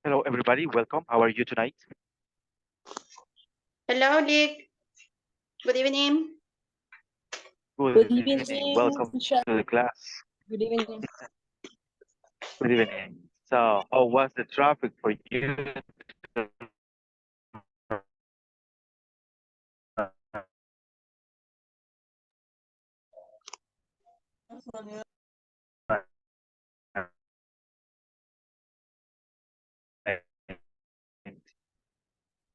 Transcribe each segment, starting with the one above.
Hello, everybody. Welcome. How are you tonight? Hello, Nick. Good evening. Good Good evening. evening, Welcome teacher. to the class. Good evening. Good evening. So, how was the traffic for you?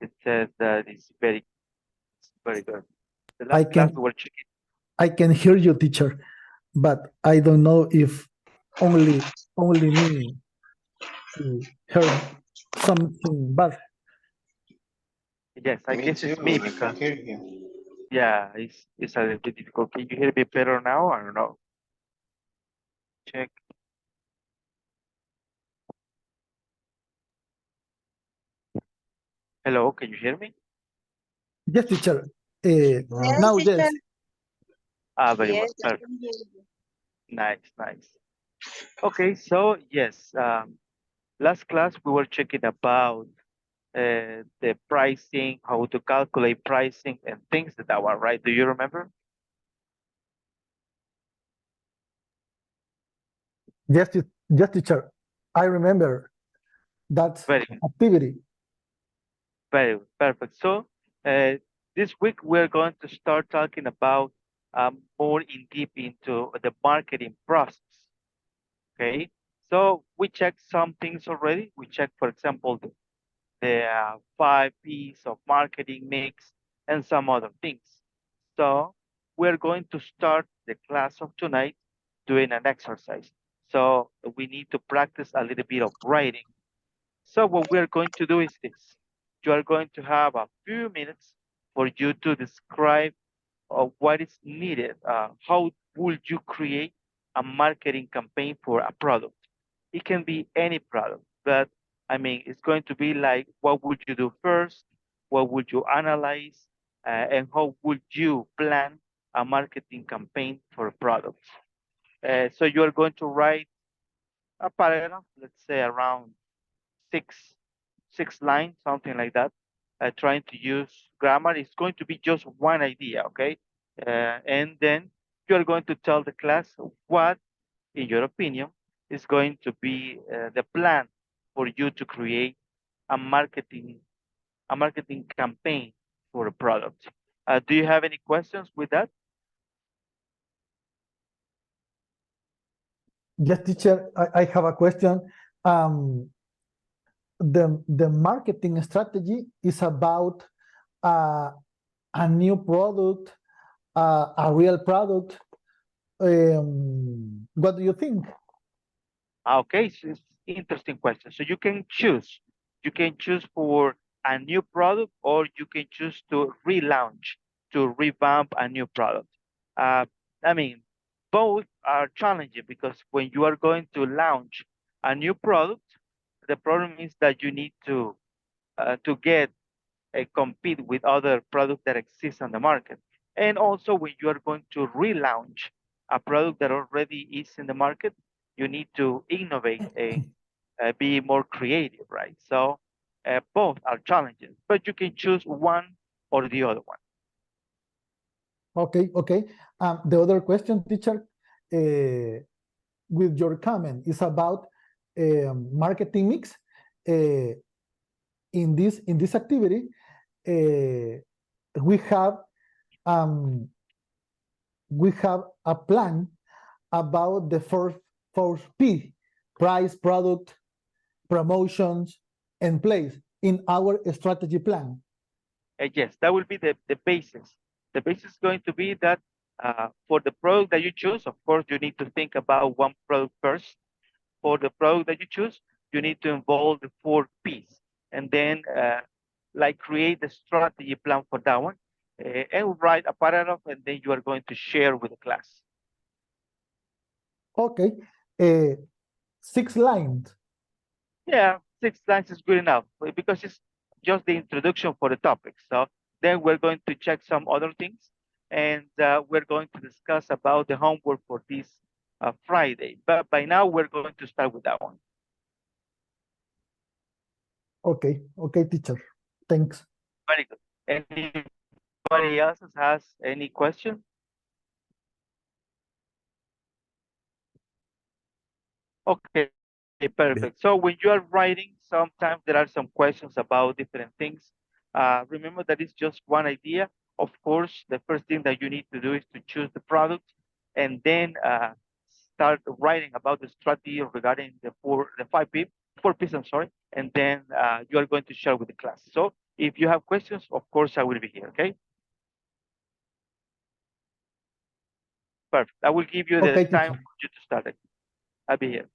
It says that it's very good. The I last class can we were checking. I can hear you, teacher, but I don't know if only me heard something bad. Yes, I Me guess too. it's me I can because hear you. yeah, it's a little bit difficult. Can you hear me better now? I don't know. Check. Hello, can you hear me? Yes, teacher. Yes, Now, teacher. yes. Ah, very well. Yes, I Perfect. can hear you. Nice. Okay, so yes, last class we were checking about the pricing, how to calculate pricing and things like that one, right? Do you remember? Yes, yes, teacher. I remember that Very, activity. very perfect. So this week we're going to start talking about more in deep into the marketing process. Okay, so we checked some things already. We checked, for example, the 5 P's of marketing mix and some other things. So we're going to start the class of tonight doing an exercise. So we need to practice a little bit of writing. So what we're going to do is this. You are going to have a few minutes for you to describe what is needed. How would you create a marketing campaign for a product? It can be any product, but I mean, it's going to be like, what would you do first? What would you analyze? And how would you plan a marketing campaign for a product? So you are going to write a paragraph, let's say around six six lines, something like that. Trying to use grammar. It's going to be just one idea, okay? And then you are going to tell the class what, in your opinion, is going to be the plan for you to create a marketing campaign for a product. Do you have any questions with that? Yes, teacher. I have a question. Um, the marketing strategy is about uh, a new product, a real product. What do you think? Okay, so it's interesting question. So you can choose. You can choose for a new product, or you can choose to relaunch, to revamp a new product. Uh, I mean, both are challenging because when you are going to launch a new product, the problem is that you need to get compete with other products that exist on the market. And also, when you are going to relaunch a product that already is in the market, you need to innovate and be more creative, right? So both are challenges, but you can choose one or the other one. Okay. The other question, teacher, with your comment is about marketing mix. In this activity, we have um, a plan about the first P: price, product, promotions, and place in our strategy plan. Yes, that will be the basis. The basis is going to be that for the product that you choose, of course, you need to think about one product first. For the product that you choose, you need to involve the 4 Ps, and then like create the strategy plan for that one, and write a paragraph, and then you are going to share with the class. Okay, 6 lines. Yeah, 6 lines is good enough because it's just the introduction for the topic. So then we're going to check some other things, and we're going to discuss about the homework for this Friday. But by now, we're going to start with that one. Okay, okay, teacher. Thanks. Very good. Anybody else has any question? Okay, perfect. So when you are writing, sometimes there are some questions about different things. Remember that it's just one idea. Of course, the first thing that you need to do is to choose the product and then start writing about the strategy regarding the 4 P's, I'm sorry, and then you are going to share with the class. So if you have questions, of course, I will be here, okay? Perfect. I will give you the Okay, time teacher. for you to start it. I'll be here.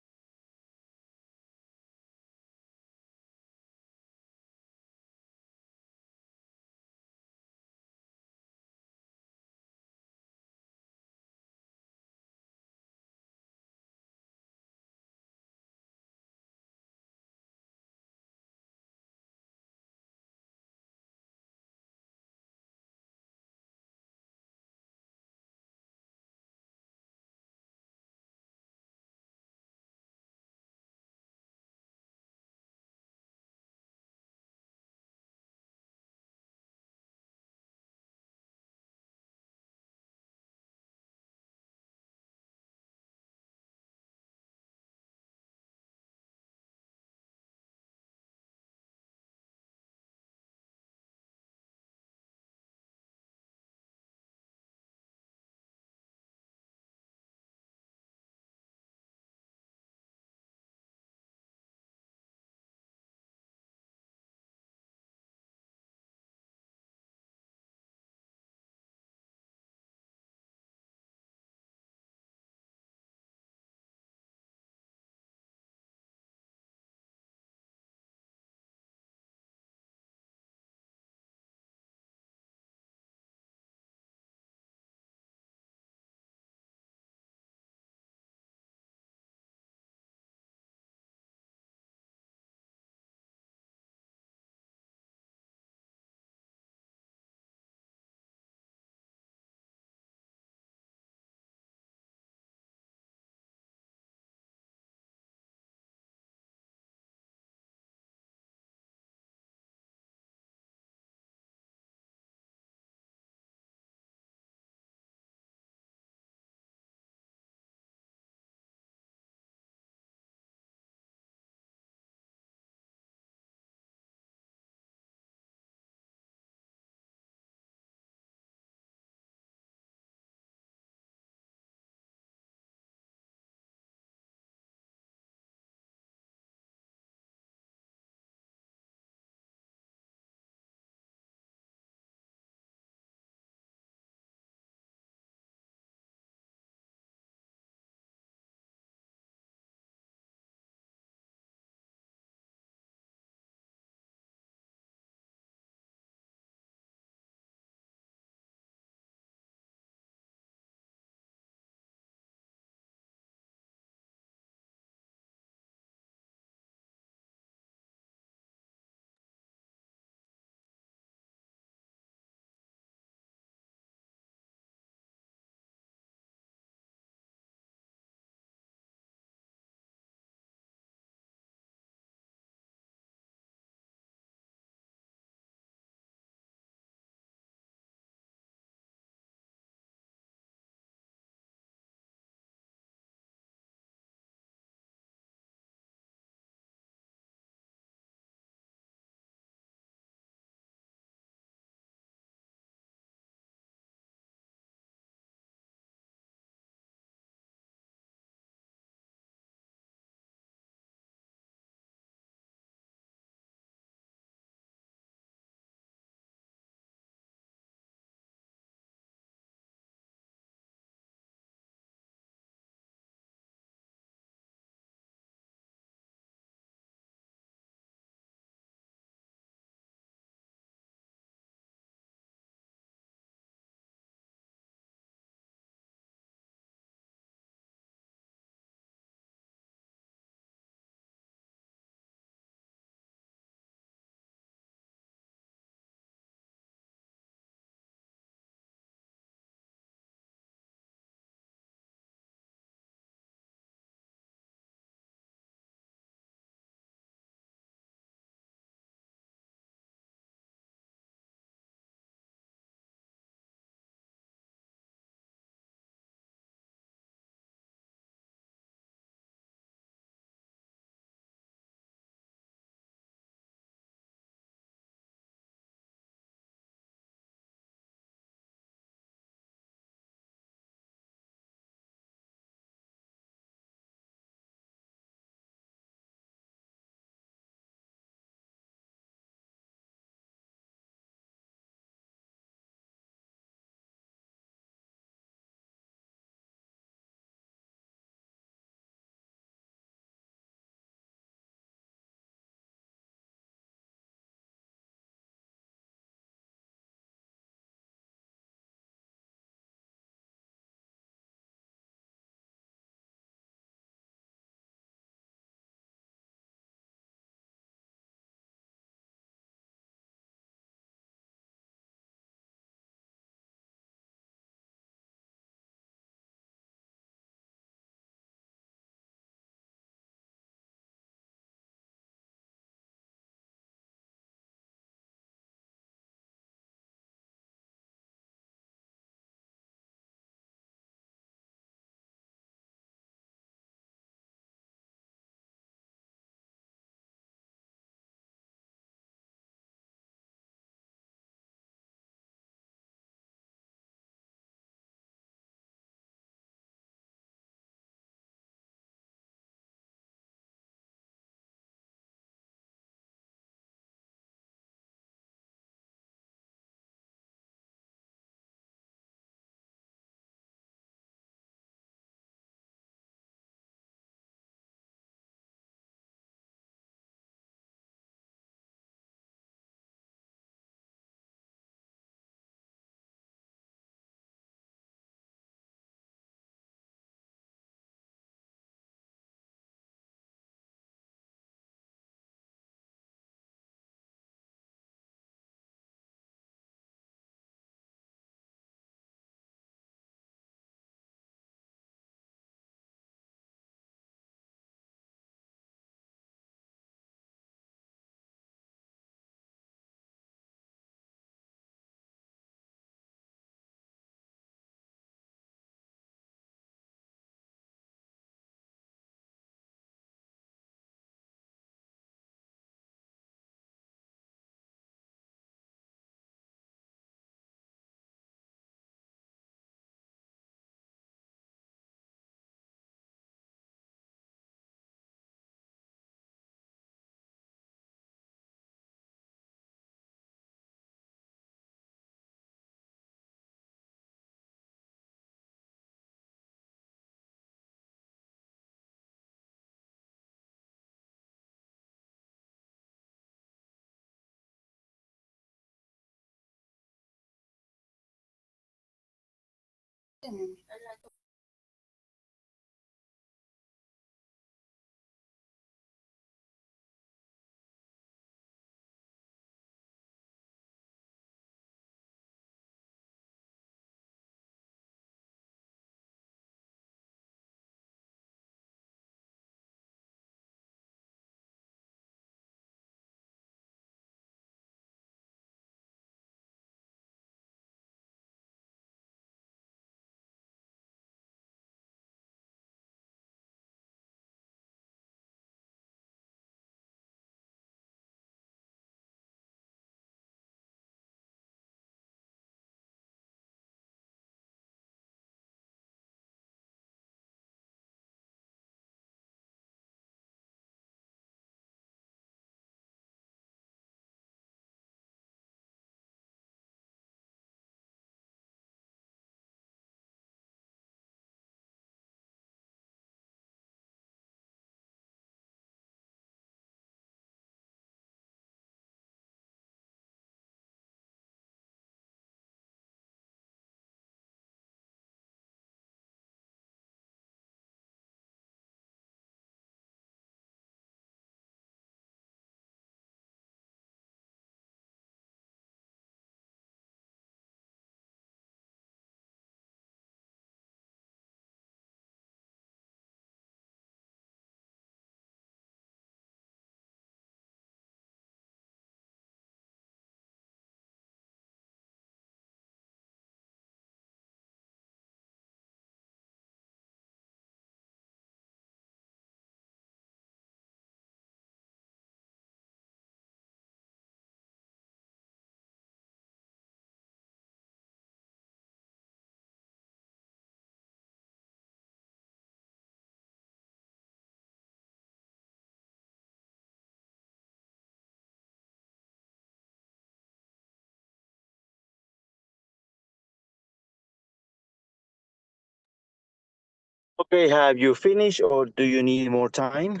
Okay, have you finished or do you need more time?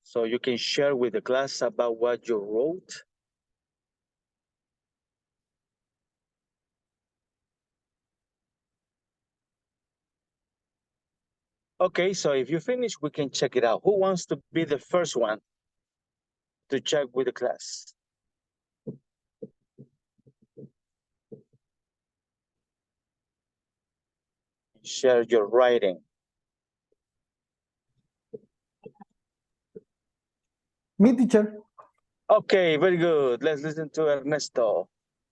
So you can share with the class about what you wrote. Okay, so if you finish, we can check it out. Who wants to be the first one to check with the class? Share your writing. Me, teacher. Okay, very good. Let's listen to Ernesto.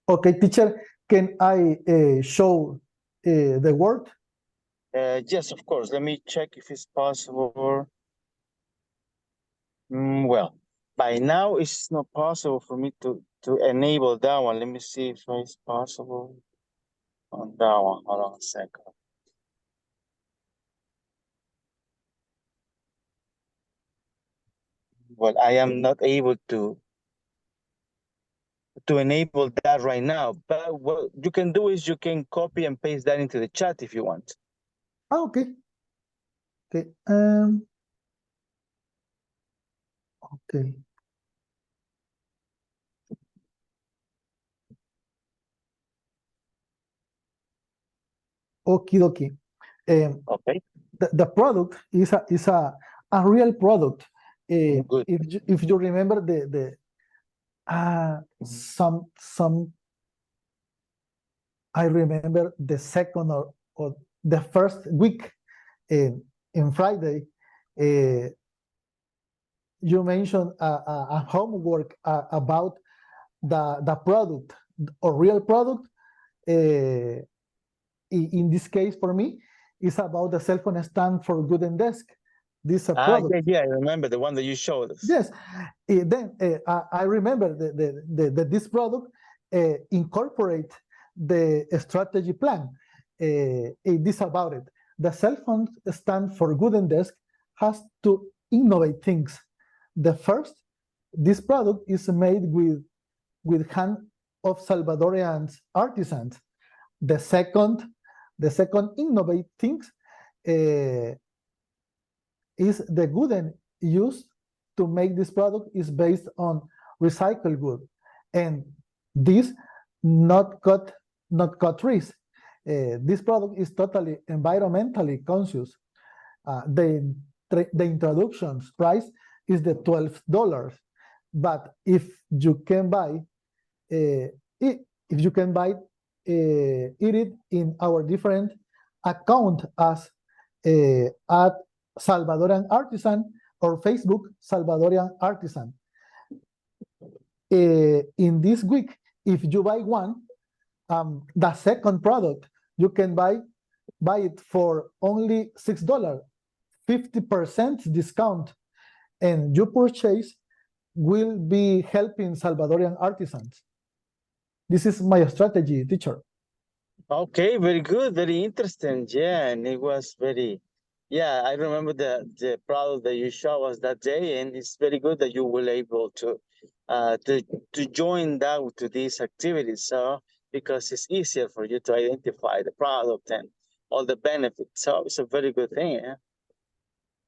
Okay, teacher, can I show the word? Yes, of course. Let me check if it's possible. Well, by now it's not possible for me to enable that one. Let me see if it's possible on that one. Hold on a second. Well, I am not able to enable that right now, but what you can do is you can copy and paste that into the chat if you want. Ah, okay. Okay. Okay. Okie dokie. Okay. The product is a real product. Good. If you remember some I remember the second or the first week in Friday, you mentioned a homework about the product or real product. In this case, for me, is about the cell phone stand for good and desk. This product. Yeah, I remember the one that you showed us. Yes. Then I remember this product incorporate the strategy plan. This about it. The cell phone stand for good and desk has to innovate things. The first, this product is made with hand of Salvadorian artisans. The second innovate things is the good end used to make this product is based on recycled good, and this not cut trees. This product is totally environmentally conscious. The introduction price is the $12, but if you can buy it in our different account as at Salvadorian Artisan or Facebook Salvadorian Artisan. In this week, if you buy one, the second product you can buy it for only $6, 50% discount, and your purchase will be helping Salvadorian artisans. This is my strategy, teacher. Okay, very good, very interesting. Yeah, and it was very, yeah, I remember the product that you showed us that day, and it's very good that you were able to join that to these activities. So because it's easier for you to identify the product and all the benefits. So it's a very good thing. Yeah.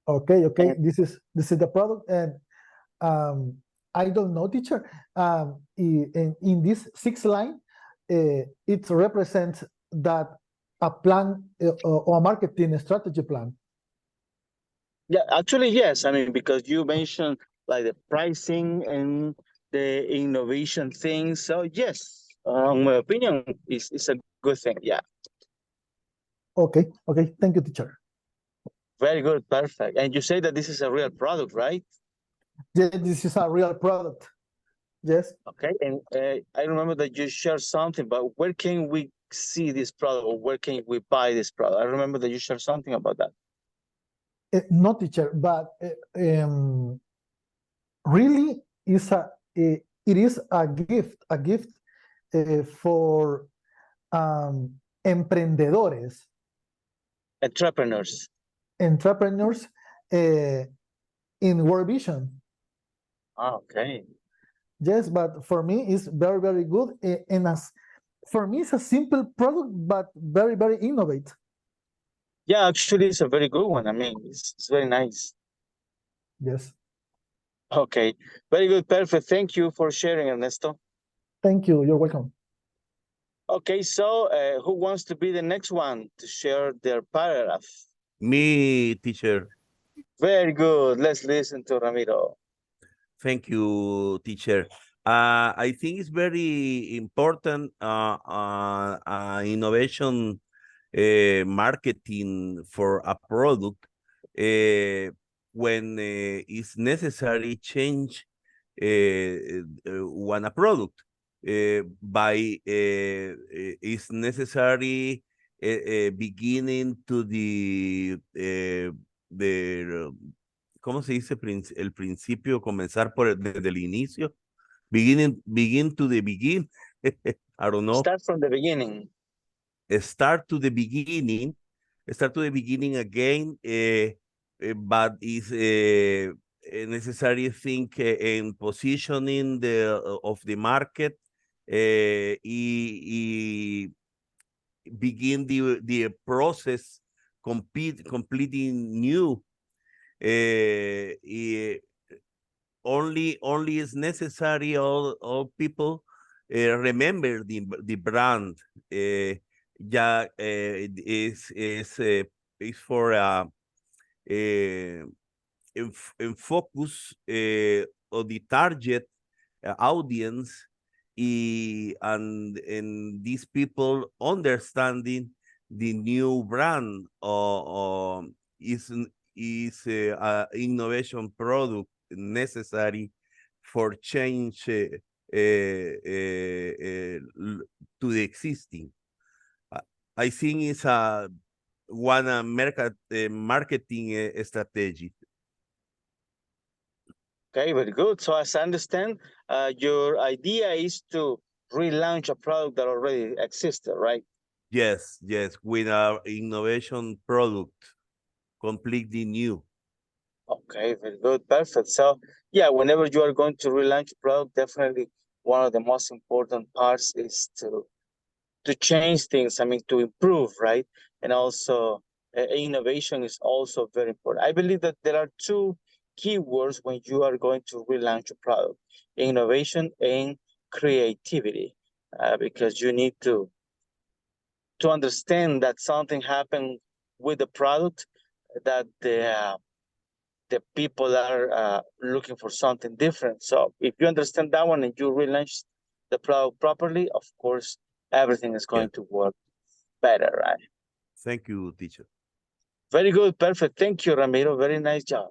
Okay. This is the product, and I don't know, teacher. In this sixth line, it represents that a plan or a marketing strategy plan. Yeah, actually, yes. I mean, because you mentioned like the pricing and the innovation things. So yes, in my opinion, it's a good thing. Yeah. Okay. Thank you, teacher. Very good, perfect. And you say that this is a real product, right? Yeah, this is a real product. Yes. Okay, and I remember that you shared something, but where can we see this product, or where can we buy this product? I remember that you shared something about that. No, teacher, but really it is a gift for emprendedores, Entrepreneurs. In World Vision. Okay. Yes, but for me it's very, very good, and for me it's a simple product but very, very innovative. Yeah, actually, it's a very good one. I mean, it's very nice. Yes. Okay, very good, perfect. Thank you for sharing, Ernesto. Thank you. You're welcome. Okay, so who wants to be the next one to share their paragraph? Me, teacher. Very good. Let's listen to Ramiro. Thank you, teacher. I think it's very important innovation marketing for a product when it's necessary change one a product by it's necessary beginning to the ¿cómo se dice? El principio, comenzar desde el inicio. Begin to the begin. I don't know. Start from the beginning. Start to the beginning. Start to the beginning again, but it's necessary think in positioning of the market. Begin the process completing new. Only is necessary all people remember the brand. Yeah, is for in focus on the target audience, and these people understanding the new brand is innovation product necessary for change to the existing. I think it's one marketing strategy. Okay, very good. So as I understand, your idea is to relaunch a product that already existed, right? Yes, with our innovation product, completely new. Okay, very good, perfect. So yeah, whenever you are going to relaunch a product, definitely one of the most important parts is to change things. I mean, to improve, right? And also innovation is also very important. I believe that there are two keywords when you are going to relaunch a product: innovation and creativity, because you need to understand that something happened with the product, that the people are looking for something different. So if you understand that one and you relaunch the product properly, of course, everything is going to work better, right? Thank you, teacher. Very good, perfect. Thank you, Ramiro. Very nice job.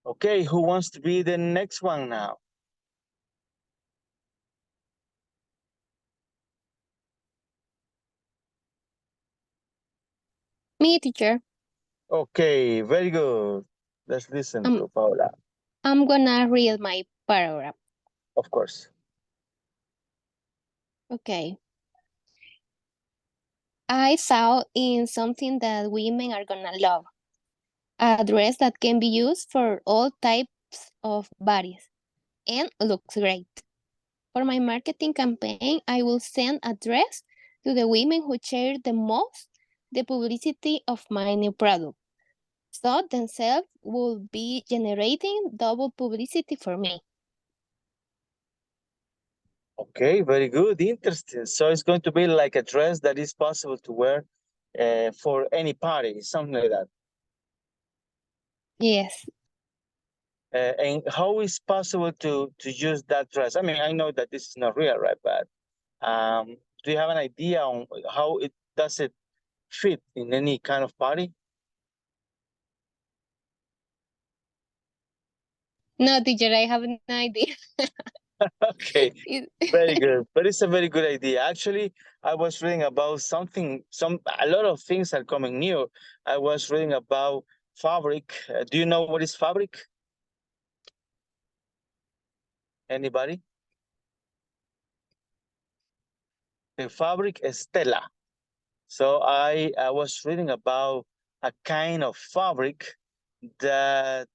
Okay, who wants to be the next one now? Me, teacher. Okay, very good. Let's listen to Paula. I'm gonna read my paragraph. Of course. Okay. I saw in something that women are gonna love. A dress that can be used for all types of bodies and looks great. For my marketing campaign, I will send a dress to the women who share the most the publicity of my new product. So themselves will be generating double publicity for me. Okay, very good. Interesting. So it's going to be like a dress that is possible to wear for any party, something like that. Yes. And how is possible to use that dress? I mean, I know that this is not real, right? But do you have an idea on how it does it fit in any kind of party? No, teacher, I have no idea. Okay, very good. But it's a very good idea. Actually, I was reading about something, a lot of things are coming new. I was reading about fabric. Do you know what is fabric? Anybody? The fabric is tela. So I was reading about a kind of fabric that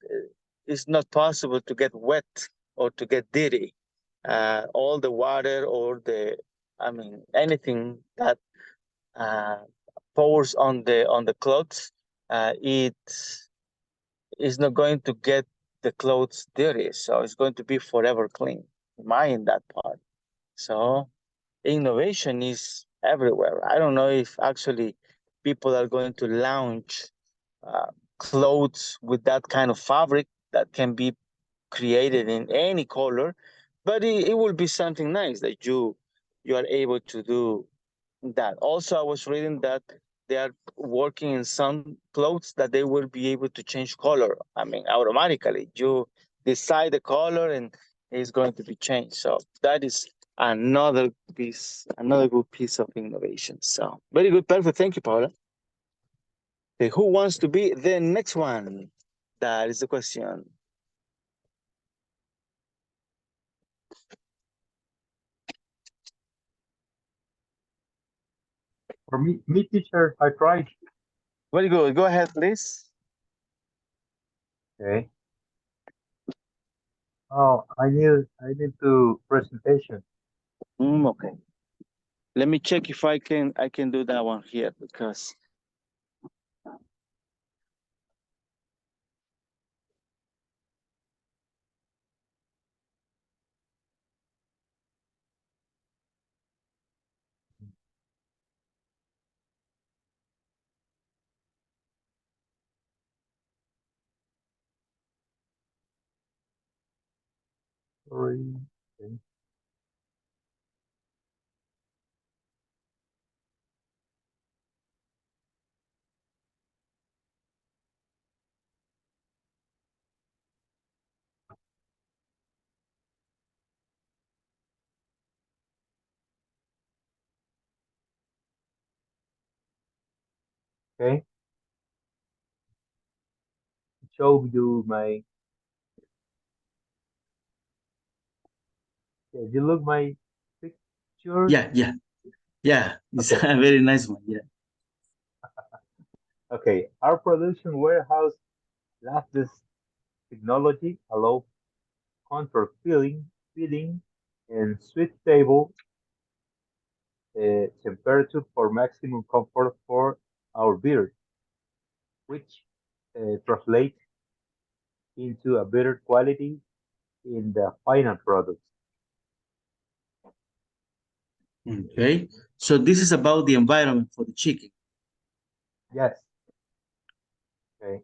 is not possible to get wet or to get dirty. All the water or anything that pours on the clothes, it is not going to get the clothes dirty. So it's going to be forever clean. Mind that part. So innovation is everywhere. I don't know if actually people are going to launch clothes with that kind of fabric that can be created in any color, but it will be something nice that you are able to do that. Also, I was reading that they are working in some clothes that they will be able to change color. I mean, automatically. You decide the color and it's going to be changed. So that is another good piece of innovation. So very good, perfect. Thank you, Paula. Okay, who wants to be the next one? That is the question. For me, teacher, I tried. Very good. Go ahead, please. Okay. Oh, I need to presentation. Okay. Let me check if I can do that one here because. Sorry. Okay. Okay. Show you my. Yeah, you look my picture. Yeah. It's Okay. a very nice one. Yeah. Okay. Our production warehouse latest technology allow contour filling, and switch table temperature for maximum comfort for our beer, which translates into a better quality in the final product. Okay. So this is about the environment for the chicken. Yes. Okay.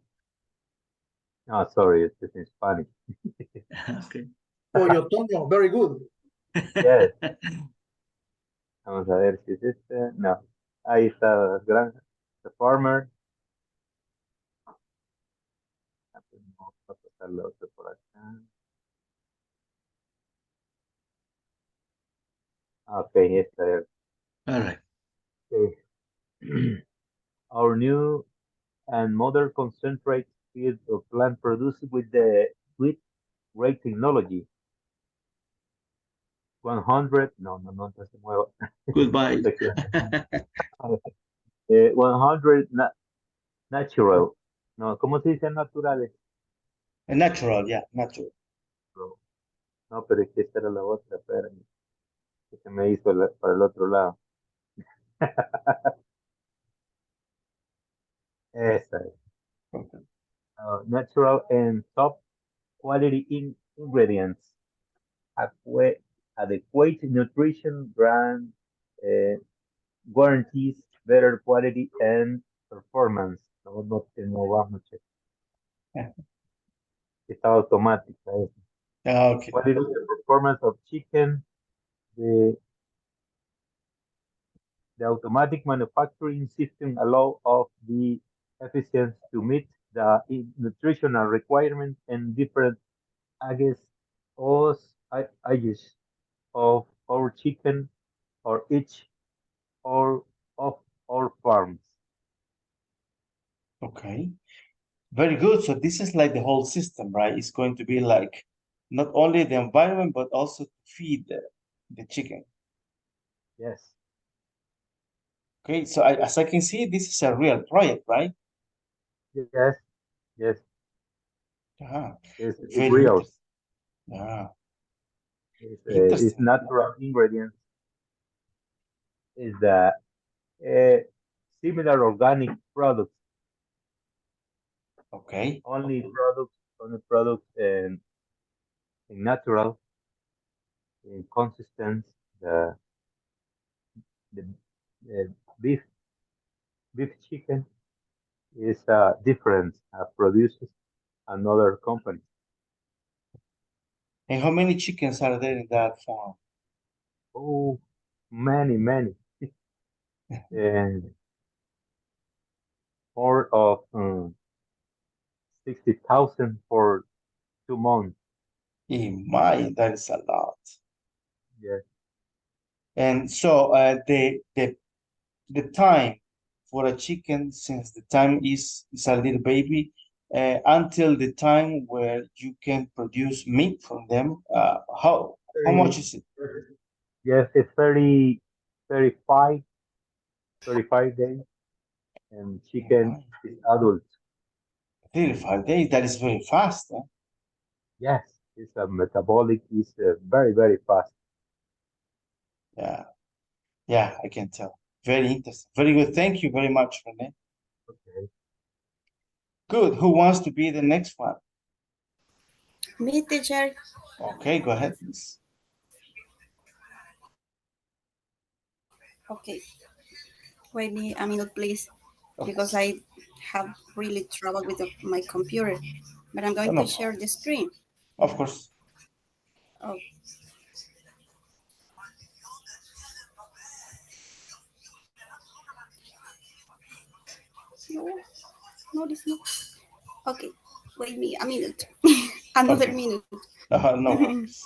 No, sorry, it's in Spanish. Okay. Oh, your tongue, very good. Yes. Vamos a ver si es este. No. Ahí está la granja. The farmer. Vamos a pasar la otra por acá. Ok, esta es. All right. Okay. Our new and modern concentrate field of plant produced with great technology. 100, no se mueva. Goodbye. 100 natural. No, ¿cómo se dice naturales? Natural, yeah, natural. No, pero es que esta era la otra, espérame, que se me hizo para el otro lado. Esa es. Natural and top quality ingredients. Adequate nutrition brand guarantees better quality and performance. No vamos a está automática. Okay. Quality and performance of chicken. The automatic manufacturing system allow of the efficiency to meet the nutritional requirements and different ages of our chicken or each or of our farms. Okay. Very good. So this is like the whole system, right? It's going to be like not only the environment, but also to feed the chicken. Yes. Okay. So as I can see, this is a real project, right? Yes. Yes. It's It's real. It's natural ingredients. Is the similar organic products. Okay. Only products and natural in consistence. The beef chicken is different produces another company. And how many chickens are there in that farm? Oh, many. And more of 60,000 for 2 months. In my, that is a lot. Yes. And so the time for a chicken, since the time is a little baby, until the time where you can produce meat from them, how much is it? Yes, it's 35 days, and chicken is adult. 35 days, that is very fast. Huh? Yes, it's a metabolic is very, very fast. Yeah, I can tell. Very interesting. Very good. Thank you very much, Rene. Okay. Good. Who wants to be the next one? Me, teacher. Okay, go ahead, please. Okay. Wait me a minute, please, because I have really trouble with my computer. But I'm going to share the screen. Of course. Oh. No, this not. Okay, wait me a minute. Another minute. No worries.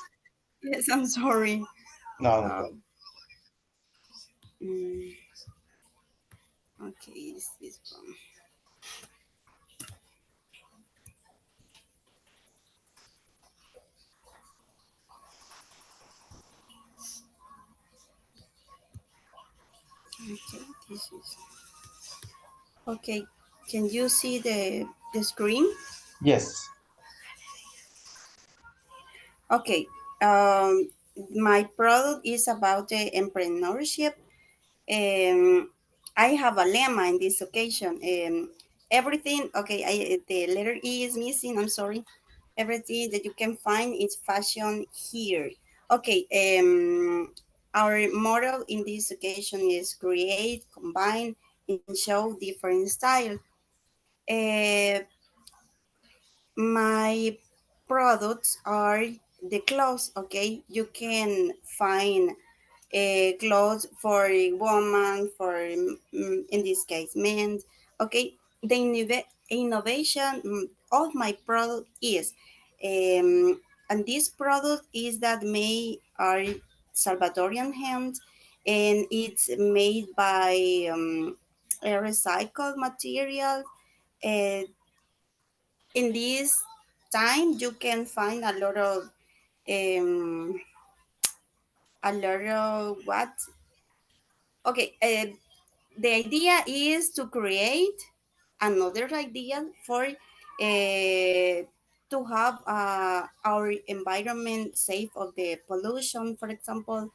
Yes, I'm sorry. No. Okay, this one. Okay, this is. Okay, can you see the screen? Yes. Okay, my product is about the entrepreneurship. I have a lemma in this occasion. Everything, okay, the letter E is missing, I'm sorry. Everything that you can find is fashion here. Okay, our model in this occasion is create, combine, and show different style. My products are the clothes, okay? You can find clothes for a woman, for in this case, men. Okay, the innovation of my product is, and this product is that made are Salvadorian hands, and it's made by a recycled material. Uh, in this time, you can find um, a lot of what? Okay, the idea is to create another idea for to have our environment safe of the pollution, for example.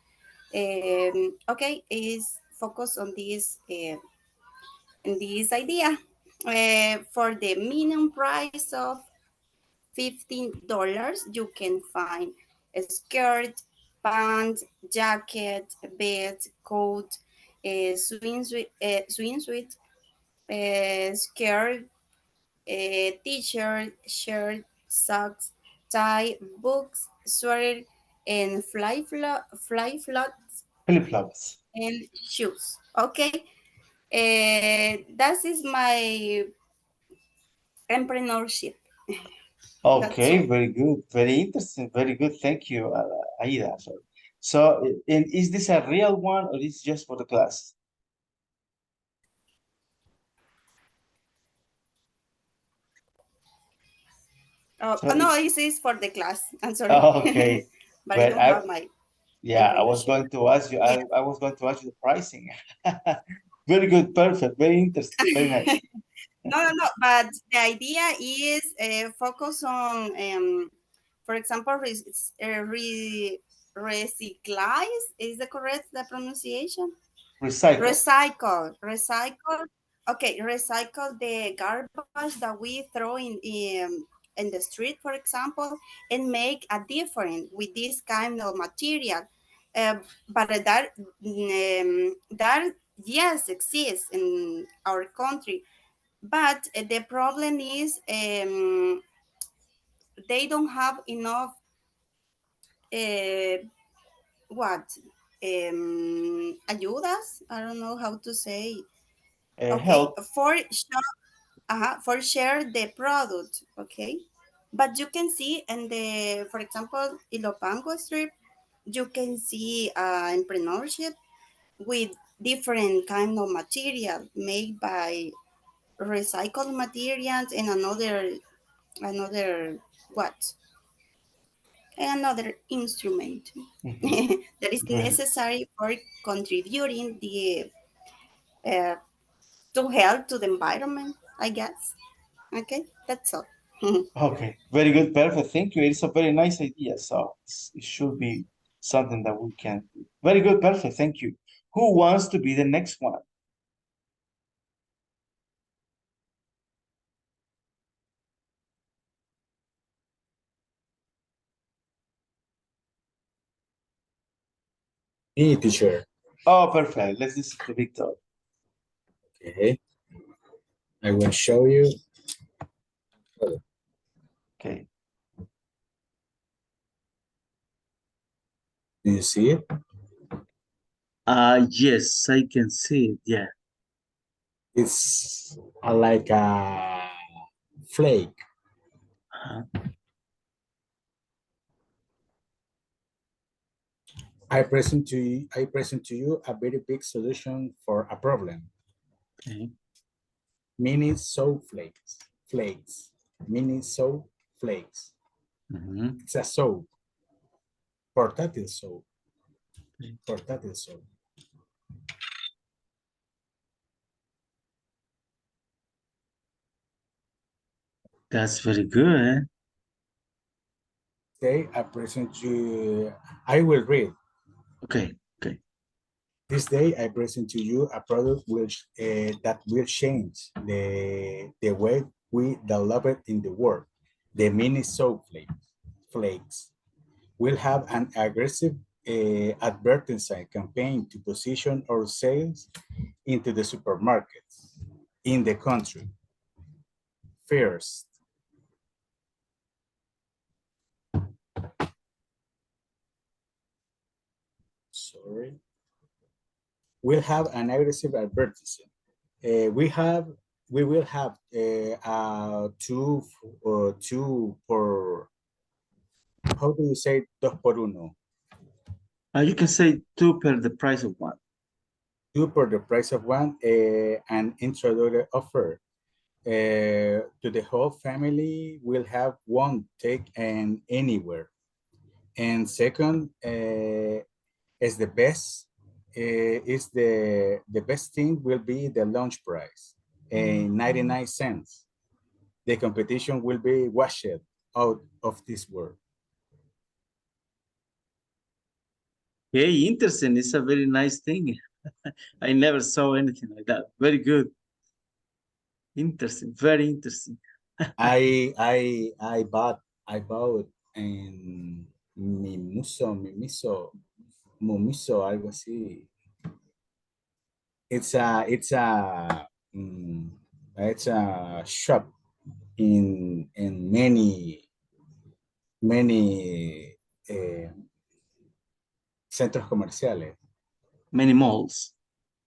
Okay, is focus on this idea for the minimum price of $15. You can find a skirt, pants, jacket, bed, coat, swimsuit, skirt, t-shirt, shirt, socks, tie, books, sweater, and fly floats Flip-flops. and shoes. Okay, that is my entrepreneurship. That's Okay, all. very good, very interesting, very good. Thank you, Aida. Sorry. So, and is this a real one or is just for the class? So No, this is for the class. I'm sorry. okay, But I but don't have my yeah, I was entrepreneurship. going to ask you. Yeah. I was going to ask you the pricing. Very good, perfect, very interesting, very nice. No. But the idea is focus on, for example, recyclize. Is the correct the pronunciation? Recycle. Recycle. Okay, recycle the garbage that we throw in the street, for example, and make a different with this kind of material. But that yes exists in our country, but the problem is they don't have enough. Uh, what ayudas? I don't know how to say. Okay, Help. for share the product, okay, but you can see in the, for example, Ilopango strip, you can see entrepreneurship with different kind of material made by recycled materials and another what another instrument Mhm. that is Very, necessary for contributing the uh, to help to the environment, I guess. Okay, that's all. okay, very good, perfect. Thank you. It's a very nice idea. So it should be something that we can do. Very good, perfect. Thank you. Who wants to be the next one? Me, teacher. Oh, perfect. Let's listen to Victor. Okay. I will show you. Okay. Do you see it? Yes, I can see it. Yeah. It's like a flake. I present to you a very big solution for a problem. Okay. Mini soap flakes. Mini soap flakes. It's a soap. Portátil soap. Portátil soap. That's very good. Okay, I present you. I will read. Okay. Okay. This day, I present to you a product which that will change the way we develop it in the world. The mini soap flakes will have an aggressive advertising campaign to position our sales into the supermarkets in the country. First, we'll have an aggressive advertising. We will have two por, how do you say dos por uno? You can say two per the price of one. Two for the price of one, an introductory offer. To the whole family will have one take and anywhere. And second, is the best, is the best thing will be the launch price, 99 cents. The competition will be washed out of this world. Okay, interesting. It's a very nice thing. I never saw anything like that. Very good. Interesting, very interesting. I bought en Mumiso, algo así. It's a shop in many centros comerciales. Many malls.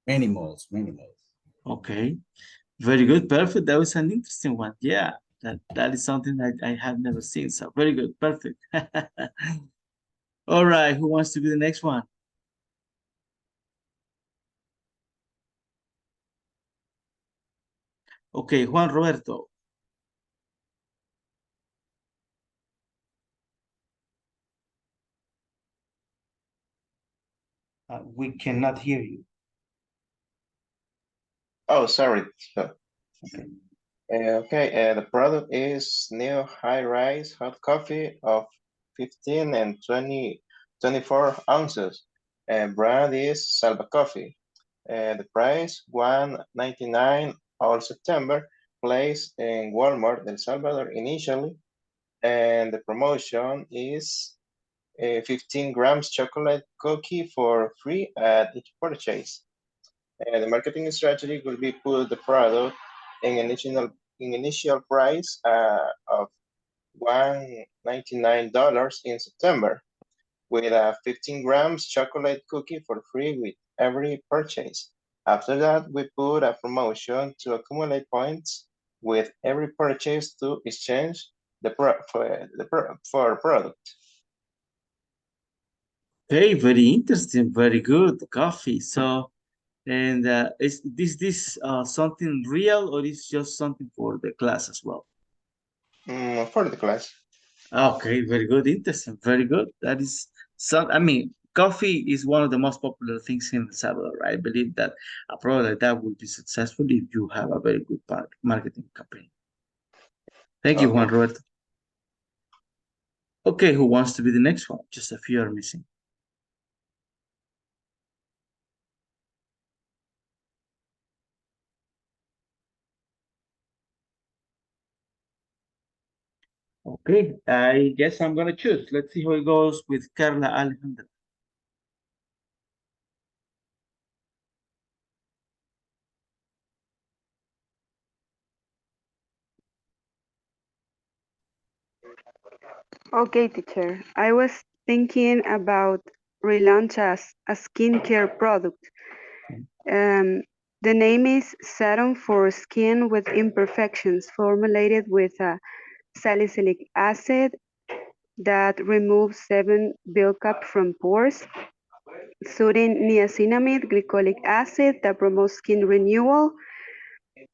Many malls. Okay, very good, perfect. That was an interesting one. Yeah, that is something that I have never seen. So very good, perfect. All right, who wants to be the next one? Okay, Juan Roberto. We cannot hear you. Oh, sorry. Okay, the product is new high-rise hot coffee of 15 and 24 ounces. Brand is Salva Coffee. The price $1.99 all September. Placed in Walmart, El Salvador initially. And the promotion is 15 grams chocolate cookie for free at each purchase. The marketing strategy will be put the product in initial price of $199 in September with a 15 grams chocolate cookie for free with every purchase. After that, we put a promotion to accumulate points with every purchase to exchange for product. Okay, very interesting, very good. Coffee. So, and is this something real or is just something for the class as well? For the class. Okay, very good, interesting, very good. That is some. I mean, coffee is one of the most popular things in El Salvador. I believe that a product like that will be successful if you have a very good marketing campaign. Thank you, Juan Roberto. Okay, who wants to be the next one? Just a few are missing. Okay, I guess I'm gonna choose. Let's see how it goes with Carla Alejandra. Okay, teacher. I was thinking about relaunch as a skincare product. The name is Serum for Skin with Imperfections, formulated with a salicylic acid that removes 7 buildup from pores, sodium niacinamide glycolic acid that promotes skin renewal.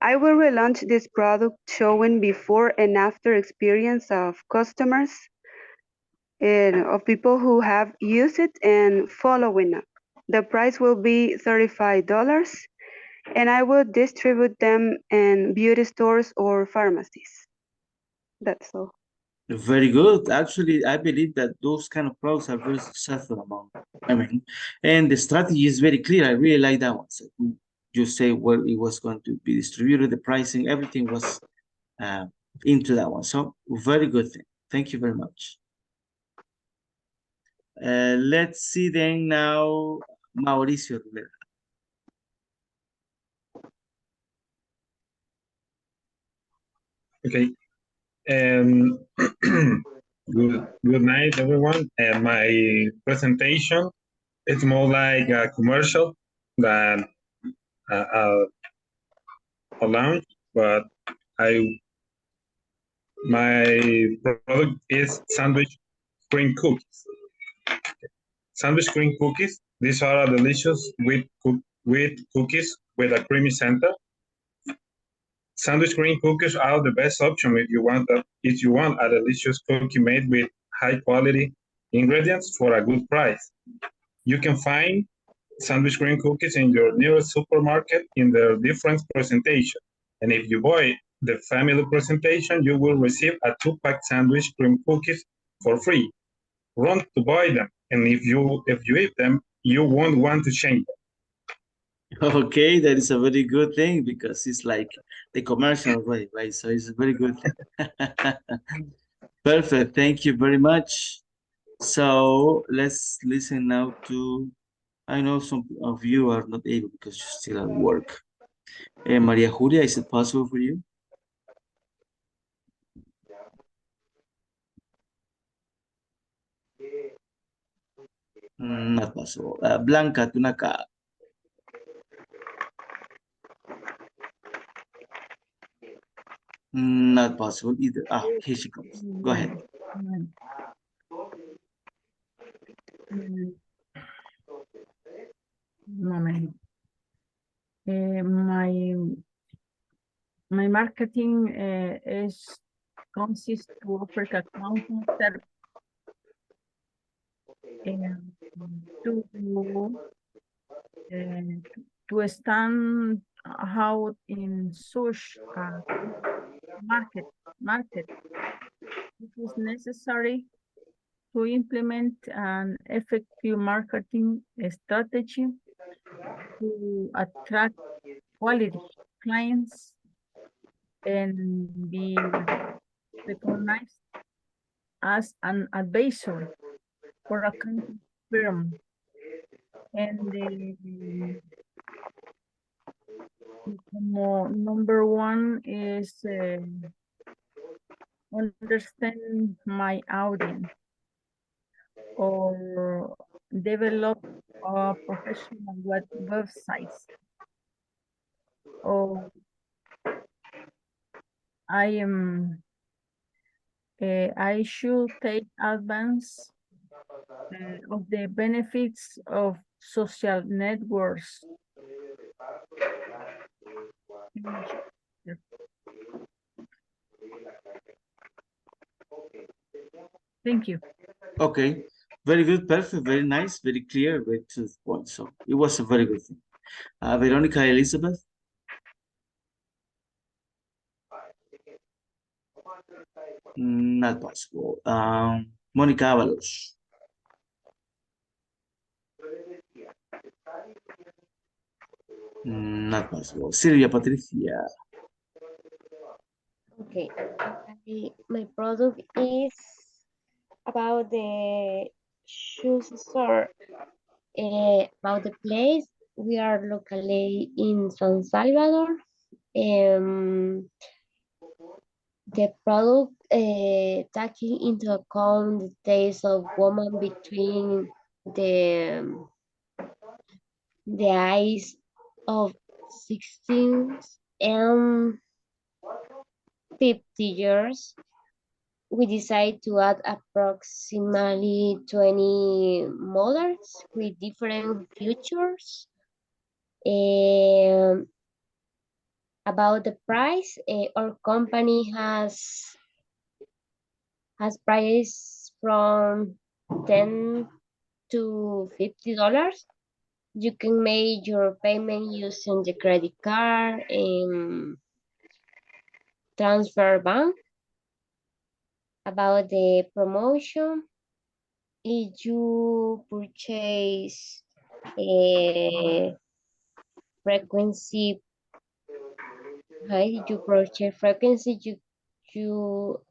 I will relaunch this product showing before and after experience of customers and of people who have used it and following up. The price will be $35 and I will distribute them in beauty stores or pharmacies. That's all. Very good. Actually, I believe that those kind of products are very successful among women. And the strategy is very clear. I really like that one. So you say where it was going to be distributed, the pricing, everything was into that one. So very good thing. Thank you very much. Let's see then now, Mauricio. Okay. Good night, everyone. My presentation is more like a commercial than a launch, but my product is sandwich cream cookies. Sandwich cream cookies. These are delicious with cookies with a creamy center. Sandwich cream cookies are the best option if you want a delicious cookie made with high quality ingredients for a good price. You can find sandwich cream cookies in your nearest supermarket in their different presentation. And if you buy the family presentation, you will receive a 2-pack sandwich cream cookies for free. Run to buy them, and if you eat them, you won't want to change them. Okay, that is a very good thing because it's like the commercial way, right? So it's a very good thing. Perfect. Thank you very much. So let's listen now to, I know some of you are not able because you're still at work. Maria Julia, is it possible for you? Not possible. Blanca Tunaka. Not possible either. Ah, here she comes. Go ahead. Moment. My marketing is consists to offer accounting service to stand out in such a market. It is necessary to implement an effective marketing strategy to attract quality clients and be recognized as an advisor for a accounting firm. And number one is understand my audience or develop a professional websites. Or I should take advantage of the benefits of social networks. Thank you. Okay, very good, perfect, very nice, very clear, very to the point. So it was a very good thing. Veronica Elizabeth. Not possible. Monica Avalos. Not possible. Silvia Patricia. Okay, my product is about the shoes store, about the place. We are locally in San Salvador. The product taking into account the taste of woman between the eyes of 16 and 50 years. We decide to add approximately 20 models with different features. About the price, our company has price from $10 to $50. You can make your payment using the credit card and transfer bank. about the promotion. If you purchase a frequency, right? You purchase frequency, you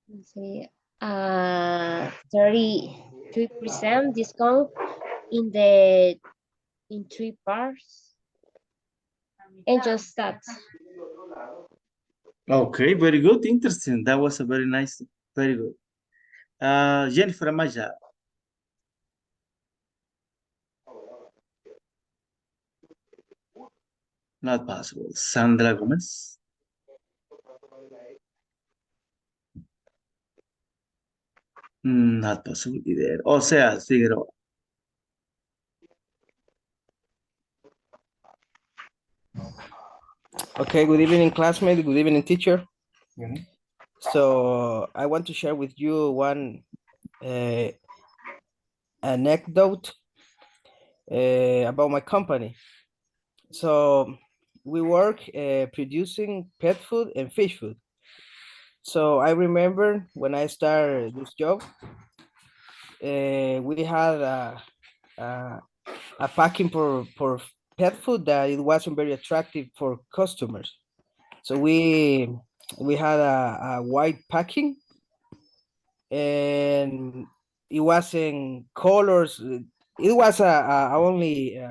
let's say 33% discount in 3 parts, and just that. Okay, very good. Interesting. That was a very nice, very good. Jennifer Amaya. Not possible. Sandra Gomez. Not possible either. O sea, Figueroa. Okay, good evening, classmate. Good evening, teacher. So I want to share with you one anecdote about my company. So we work producing pet food and fish food. So I remember when I started this job, we had a packing for pet food that it wasn't very attractive for customers. So we had a white packing, and it wasn't colors. It was a only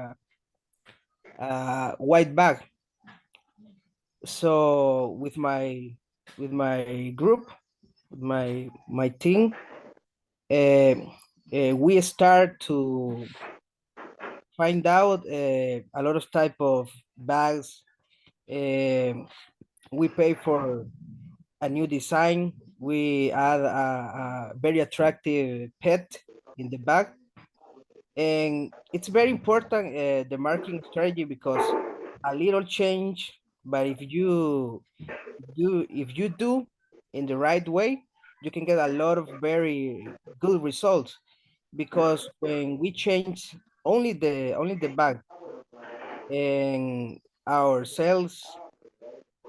white bag. So with my group, my team, we start to find out a lot of type of bags. We pay for a new design. We add a very attractive pet in the bag, and it's very important, the marketing strategy, because a little change, but if you do in the right way, you can get a lot of very good results. Because when we change only the bag, and our sales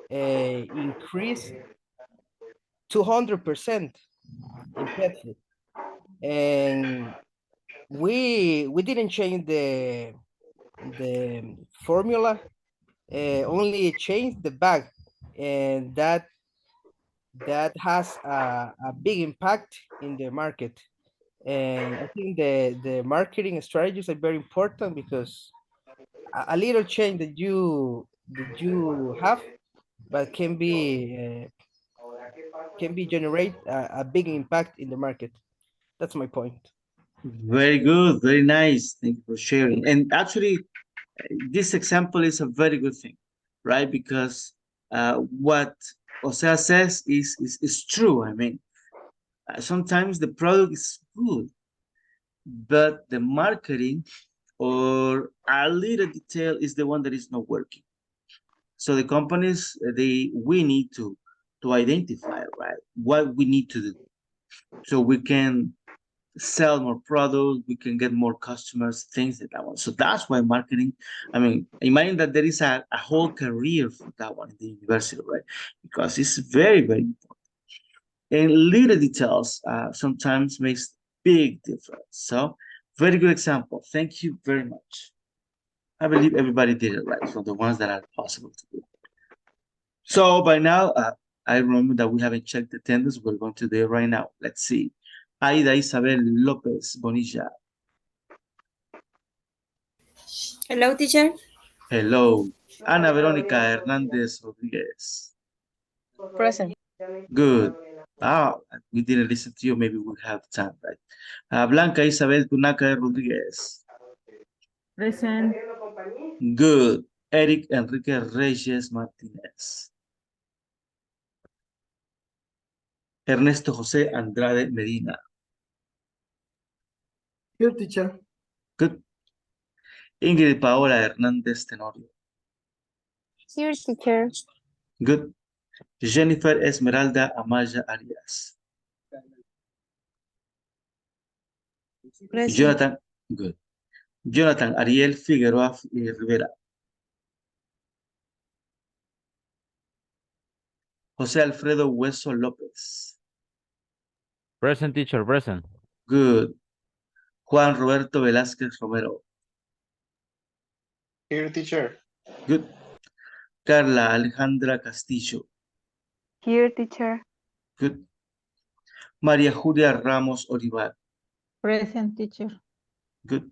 increase 200% in pet food, and we didn't change the formula, only change the bag, and that has a big impact in the market. And I think the marketing strategies are very important, because a little change that you have, but can be generate a big impact in the market. That's my point. Very good. Very nice. Thank you for sharing. And actually, this example is a very good thing, right? Because what Osea says is true. I mean, sometimes the product is good, but the marketing or a little detail is the one that is not working. So the companies, we need to identify, right, what we need to do, so we can sell more products, we can get more customers, things like that one. So that's why marketing, I mean, imagine that there is a whole career for that one in the university, right? Because it's very, very important. And little details sometimes makes big difference. So very good example. Thank you very much. I believe everybody did it right, for the ones that are possible to do. So by now, I remember that we haven't checked the attendance. We're going to do it right now. Let's see. Aida Isabel Lopez Bonilla. Hello, teacher. Hello. Ana Verónica Hernández Rodríguez. Present. Good. We didn't listen to you. Maybe we'll have time, right? Blanca Isabel Tunaca Rodríguez. Present. Good. Eric Enrique Reyes Martínez. Ernesto José Andrade Medina. Here, teacher. Good. Ingrid Paola Hernández Tenorio. Here, teacher. Good. Jennifer Esmeralda Amaya Arias. Present. Jonathan, good. Jonathan Ariel Figueroa Rivera. José Alfredo Hueso López. Present, teacher, present. Good. Juan Roberto Velázquez Romero. Here, teacher. Good. Carla Alejandra Castillo. Here, teacher. Good. María Julia Ramos Orival. Present, teacher. Good.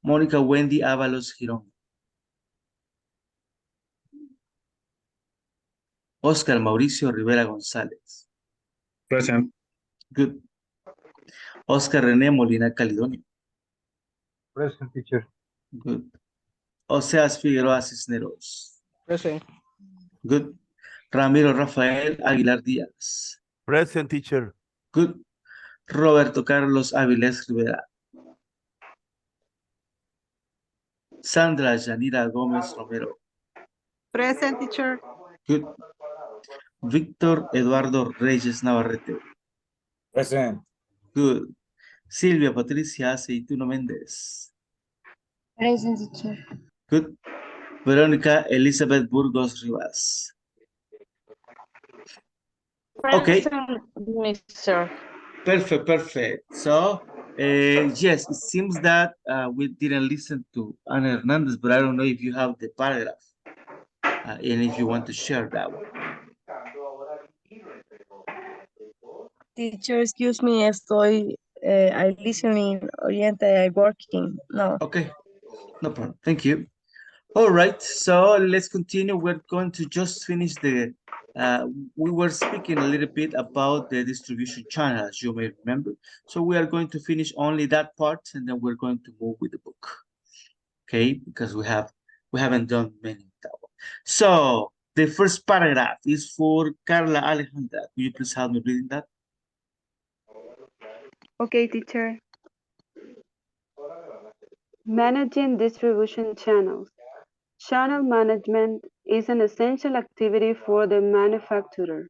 Mónica Wendy Ábalos Girón. Oscar Mauricio Rivera González. Present. Good. Oscar René Molina Calidonio. Present, teacher. Good. Oseas Figueroa Cisneros. Present. Good. Ramiro Rafael Aguilar Díaz. Present, teacher. Good. Roberto Carlos Avilés Rivera. Sandra Yanira Gómez Romero. Present, teacher. Good. Víctor Eduardo Reyes Navarrete. Present. Good. Silvia Patricia Aceituno Méndez. Present, teacher. Good. Verónica Elizabeth Burgos Rivas. Okay. Mister. Perfect, perfect. So, yes, it seems that we didn't listen to Ana Hernandez, but I don't know if you have the paragraph and if you want to share that one. Teacher, excuse me, estoy I listening, oriented, I working. No. Okay, no problem. Thank you. All right, so let's continue. We're going to just finish the, we were speaking a little bit about the distribution channel, as you may remember. So we are going to finish only that part, and then we're going to move with the book. Okay, because we haven't done many of that one. So the first paragraph is for Carla Alejandra. Could you please help me reading that? Okay, teacher. Managing distribution channels. Channel management is an essential activity for the manufacturer.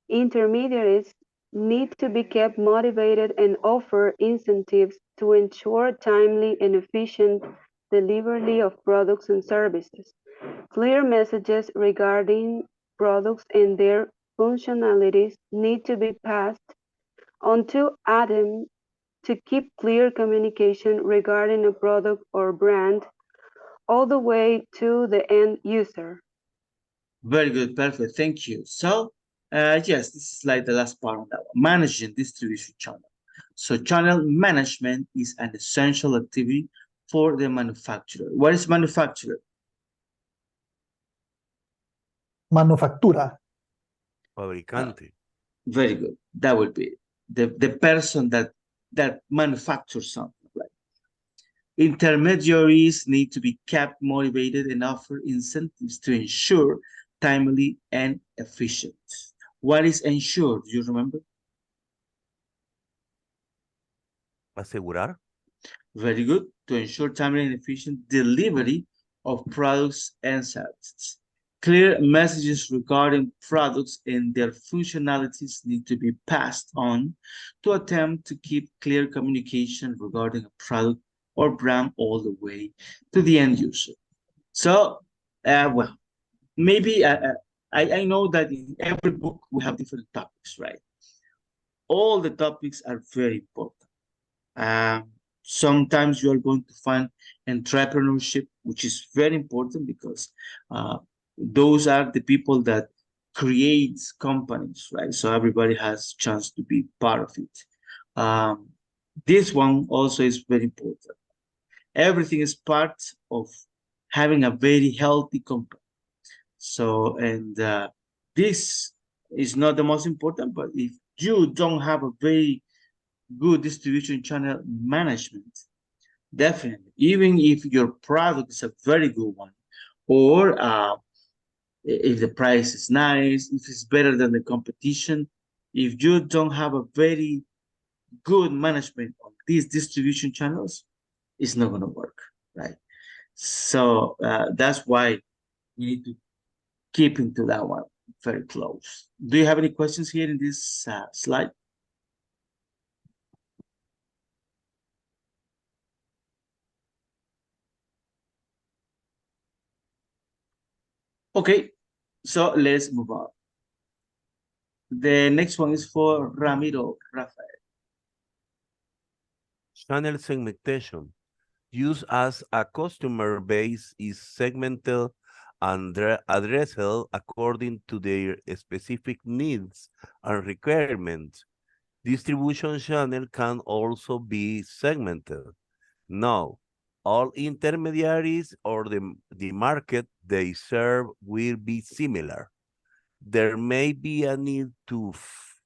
Intermediaries need to be kept motivated and offer incentives to ensure timely and efficient delivery of products and services. Clear messages regarding products and their functionalities need to be passed on to Adam to keep clear communication regarding a product or brand all the way to the end user. Very good, perfect, thank you. So, yes, this is like the last part on that one, managing distribution channel. So channel management is an essential activity for the manufacturer. What is manufacturer? Manufactura. Fabricante. Very good, that would be the person that manufactures something. Intermediaries need to be kept motivated and offer incentives to ensure timely and efficient. What is ensure? Do you remember? Asegurar. Very good. To ensure timely and efficient delivery of products and services. Clear messages regarding products and their functionalities need to be passed on to attempt to keep clear communication regarding a product or brand all the way to the end user. So, well, maybe I know that in every book we have different topics, right? All the topics are very important. Sometimes you are going to find entrepreneurship, which is very important because those are the people that creates companies, right? So everybody has a chance to be part of it. This one also is very important. Everything is part of having a very healthy company. So, and this is not the most important, but if you don't have a very good distribution channel management, definitely, even if your product is a very good one, or if the price is nice, if it's better than the competition, if you don't have a very good management of these distribution channels, it's not going to work, right? So that's why we need to keep into that one very close. Do you have any questions here in this slide? Okay, so let's move on. The next one is for Ramiro Rafael. Channel segmentation. Use as a customer base is segmented and addressed according to their specific needs and requirements. Distribution channel can also be segmented. Now, all intermediaries or the market they serve will be similar. There may be a need to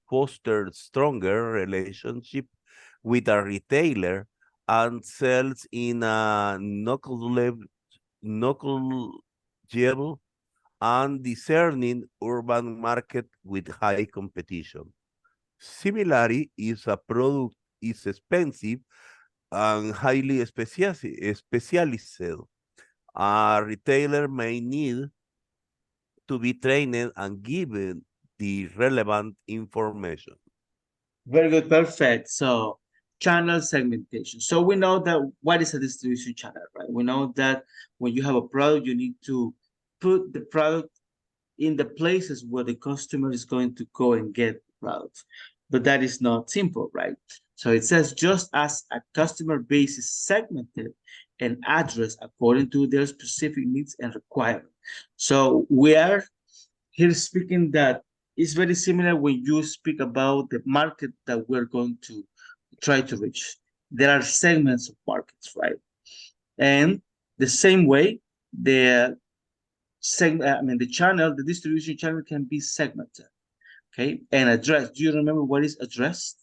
foster stronger relationship with a retailer and sells in a knowledgeable and discerning urban market with high competition. Similarly, if a product is expensive and highly specialized, a retailer may need to be trained and given the relevant information. Very good, perfect. So channel segmentation. So we know that what is a distribution channel, right? We know that when you have a product, you need to put the product in the places where the customer is going to go and get the product. But that is not simple, right? So it says just as a customer base is segmented and addressed according to their specific needs and requirements. So we are here speaking that it's very similar when you speak about the market that we're going to try to reach. There are segments of markets, right? And the same way, the channel, the distribution channel can be segmented, okay? And addressed. Do you remember what is addressed?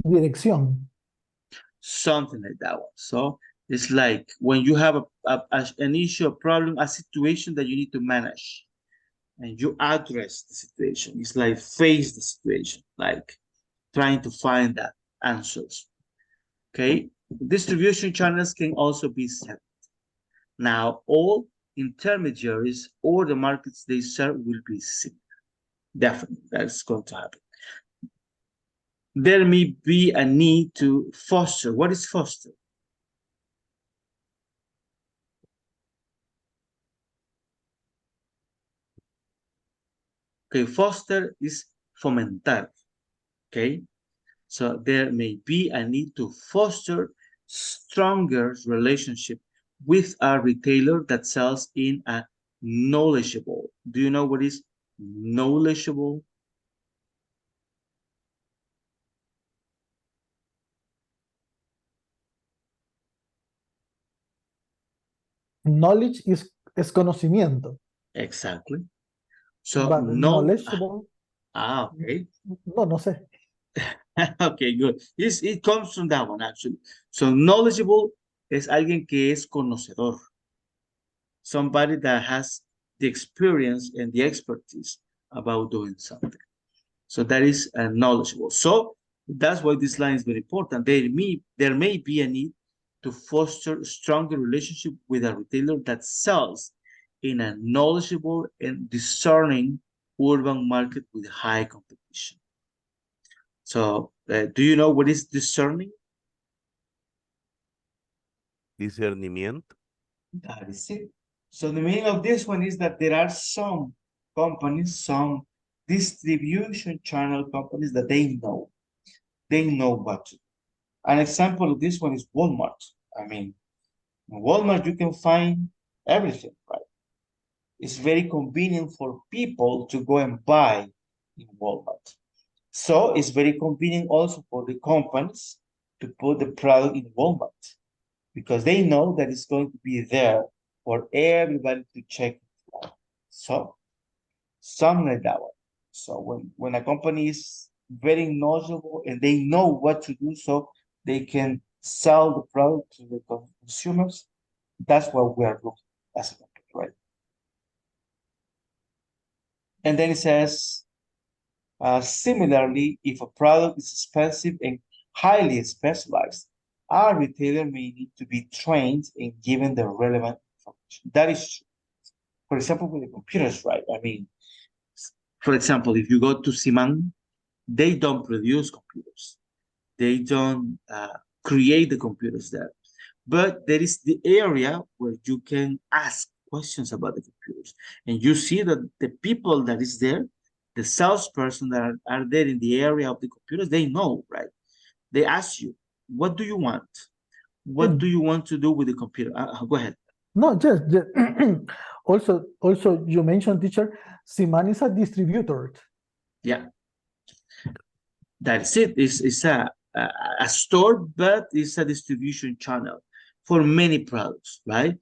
Dirección. Something like that one. So it's like when you have an issue, a problem, a situation that you need to manage, and you address the situation. It's like face the situation, like trying to find that answers. Okay, distribution channels can also be segmented. Now, all intermediaries or the markets they serve will be similar. Definitely, that's going to happen. There may be a need to foster. What is foster? Okay, foster is fomentar. Okay, so there may be a need to foster stronger relationship with a retailer that sells in a knowledgeable. Do you know what is knowledgeable? Knowledge es conocimiento. Exactly. So But knowledgeable. Okay. No sé. Okay, good. It comes from that one, actually. So knowledgeable es alguien que es conocedor. Somebody that has the experience and the expertise about doing something. So that is knowledgeable. So that's why this line is very important. There may be a need to foster a stronger relationship with a retailer that sells in a knowledgeable and discerning urban market with high competition. So do you know what is discerning? Discernimiento. That is it. So the meaning of this one is that there are some companies, some distribution channel companies that they know what to do. An example of this one is Walmart. I mean, in Walmart, you can find everything, right? It's very convenient for people to go and buy in Walmart. So it's very convenient also for the companies to put the product in Walmart because they know that it's going to be there for everybody to check. So something like that one. So when a company is very knowledgeable and they know what to do so they can sell the product to the consumers, that's what we are looking as a company, right? And then it says, similarly, if a product is expensive and highly specialized, our retailer may need to be trained and given the relevant information. That is true. For example, with the computers, right? I mean, for example, if you go to Siman, they don't produce computers. They don't create the computers there. But there is the area where you can ask questions about the computers. And you see that the people that is there, the salesperson that are there in the area of the computers, they know, right? They ask you, what do you want? What do you want to do with the computer? Go ahead. No, just also you mentioned, teacher, Siman is a distributor. Yeah, that's it. It's a store, but it's a distribution channel for many products, right?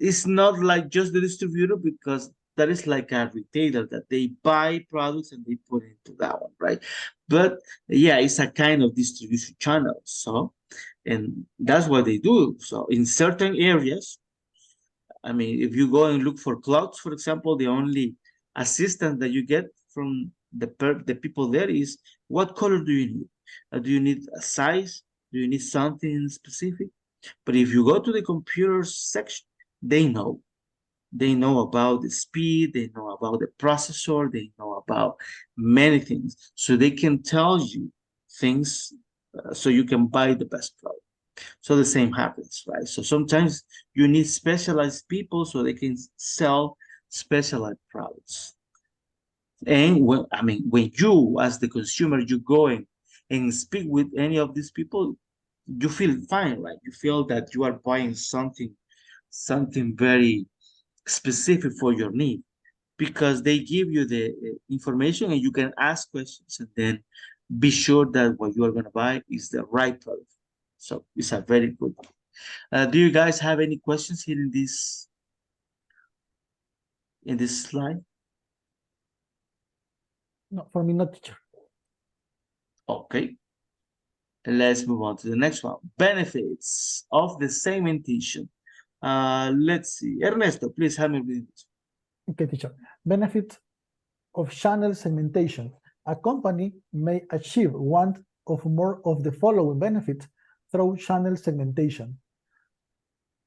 It's not like just the distributor, because that is like a retailer that they buy products and they put into that one, right? But yeah, it's a kind of distribution channel. So, and that's what they do. So in certain areas, I mean, if you go and look for clothes, for example, the only assistance that you get from the people there is, what color do you need? Do you need a size? Do you need something specific? But if you go to the computer section, they know. They know about the speed, they know about the processor, they know about many things. So they can tell you things so you can buy the best product. So the same happens, right? So sometimes you need specialized people so they can sell specialized products. And when, I mean, when you, as the consumer, you go in and speak with any of these people, you feel fine, right? You feel that you are buying something very specific for your need, because they give you the information and you can ask questions and then be sure that what you are going to buy is the right product. So it's a very good one. Do you guys have any questions here in this slide? No, for me, not, teacher. Okay. Let's move on to the next one. Benefits of the segmentation. Let's see. Ernesto, please help me with this. Okay, teacher. Benefits of channel segmentation. A company may achieve one or more of the following benefits through channel segmentation.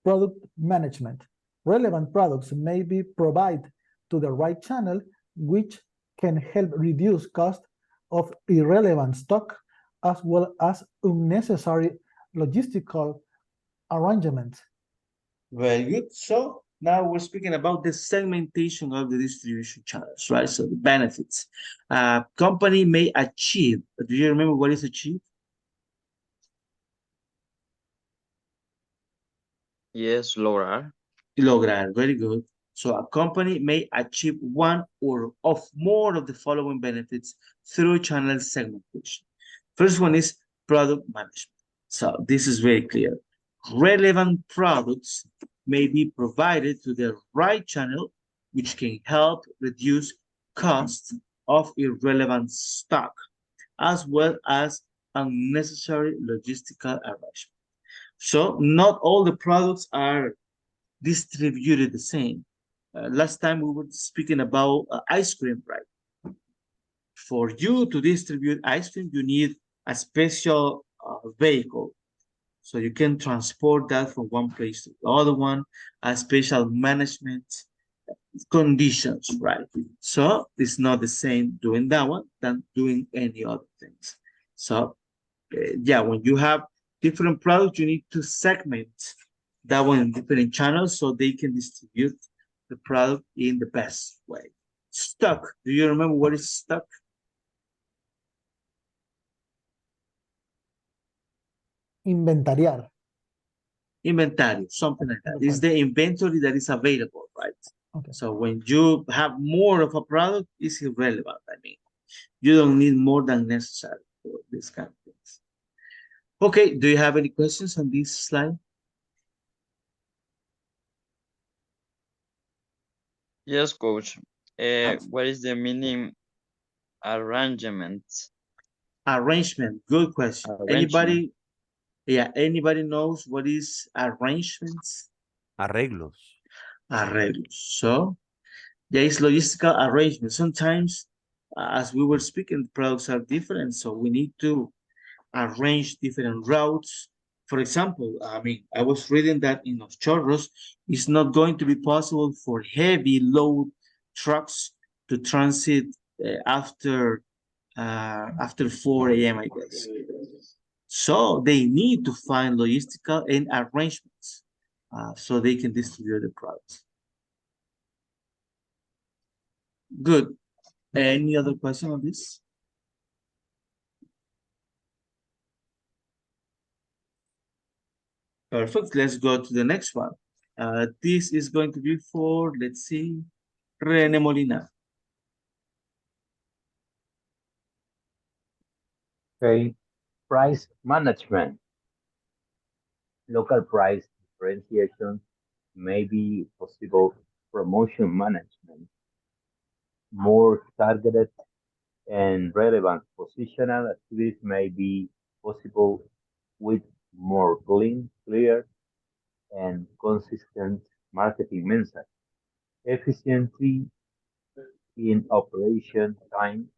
Product management. Relevant products may be provided to the right channel, which can help reduce cost of irrelevant stock, as well as unnecessary logistical arrangements. Very good. So now we're speaking about the segmentation of the distribution channels, right? So the benefits. Company may achieve. Do you remember what is achieve? Yes, lograr. Lograr, very good. So a company may achieve one or more of the following benefits through channel segmentation. First one is product management. So this is very clear. Relevant products may be provided to the right channel, which can help reduce costs of irrelevant stock, as well as unnecessary logistical arrangement. So not all the products are distributed the same. Last time we were speaking about ice cream, right? For you to distribute ice cream, you need a special vehicle. So you can transport that from one place to the other one, a special management conditions, right? So it's not the same doing that one than doing any other things. So yeah, when you have different products, you need to segment that one in different channels so they can distribute the product in the best way. Stock. Do you remember what is stock? Inventariar. Inventary, something like that. It's the inventory that is available, right? Okay. So when you have more of a product, it's irrelevant. I mean, you don't need more than necessary for this kind of things. Okay, do you have any questions on this slide? Yes, coach. What is the meaning arrangement? Arrangement, good question. Arrangement. Anybody? Yeah, anybody knows what is arrangements? Arreglos. Arreglos. So there is logistical arrangement. Sometimes, as we were speaking, the products are different, so we need to arrange different routes. For example, I mean, I was reading that in Los Chorros, it's not going to be possible for heavy load trucks to transit after 4 a.m., I guess. So they need to find logistical and arrangements so they can distribute the products. Good. Any other question on this? Perfect. Let's go to the next one. This is going to be for, let's see, Rene Molina. Okay, price management. Local price differentiation may be possible. Promotion management, more targeted and relevant positional activities may be possible with more clear and consistent marketing message. Efficiency in operation time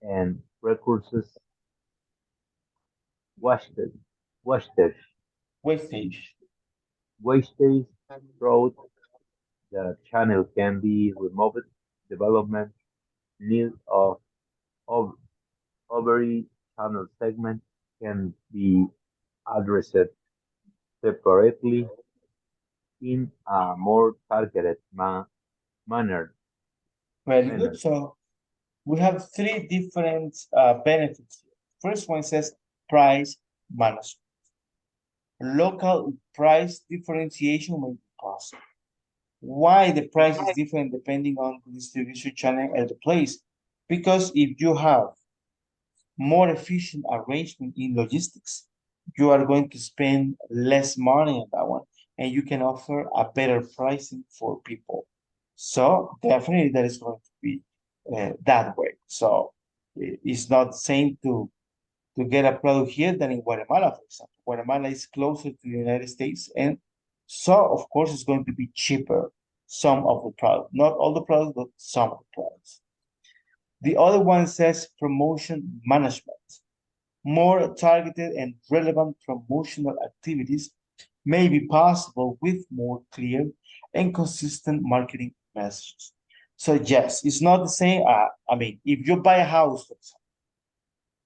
and recursos wasted, wastage, wastage throughout the channel can be removed. Development need of every channel segment can be addressed separately in a more targeted manner. Very good. So we have three different benefits. First one says price management. Local price differentiation may be possible. Why the price is different depending on the distribution channel at the place? Because if you have more efficient arrangement in logistics, you are going to spend less money on that one, and you can offer a better pricing for people. So definitely that is going to be that way. So it's not the same to get a product here than in Guatemala, for example. Guatemala is closer to the United States, and so of course it's going to be cheaper, some of the product, not all the products, but some of the products. The other one says promotion management. More targeted and relevant promotional activities may be possible with more clear and consistent marketing messages. So yes, it's not the same. I mean, if you buy a house, for example,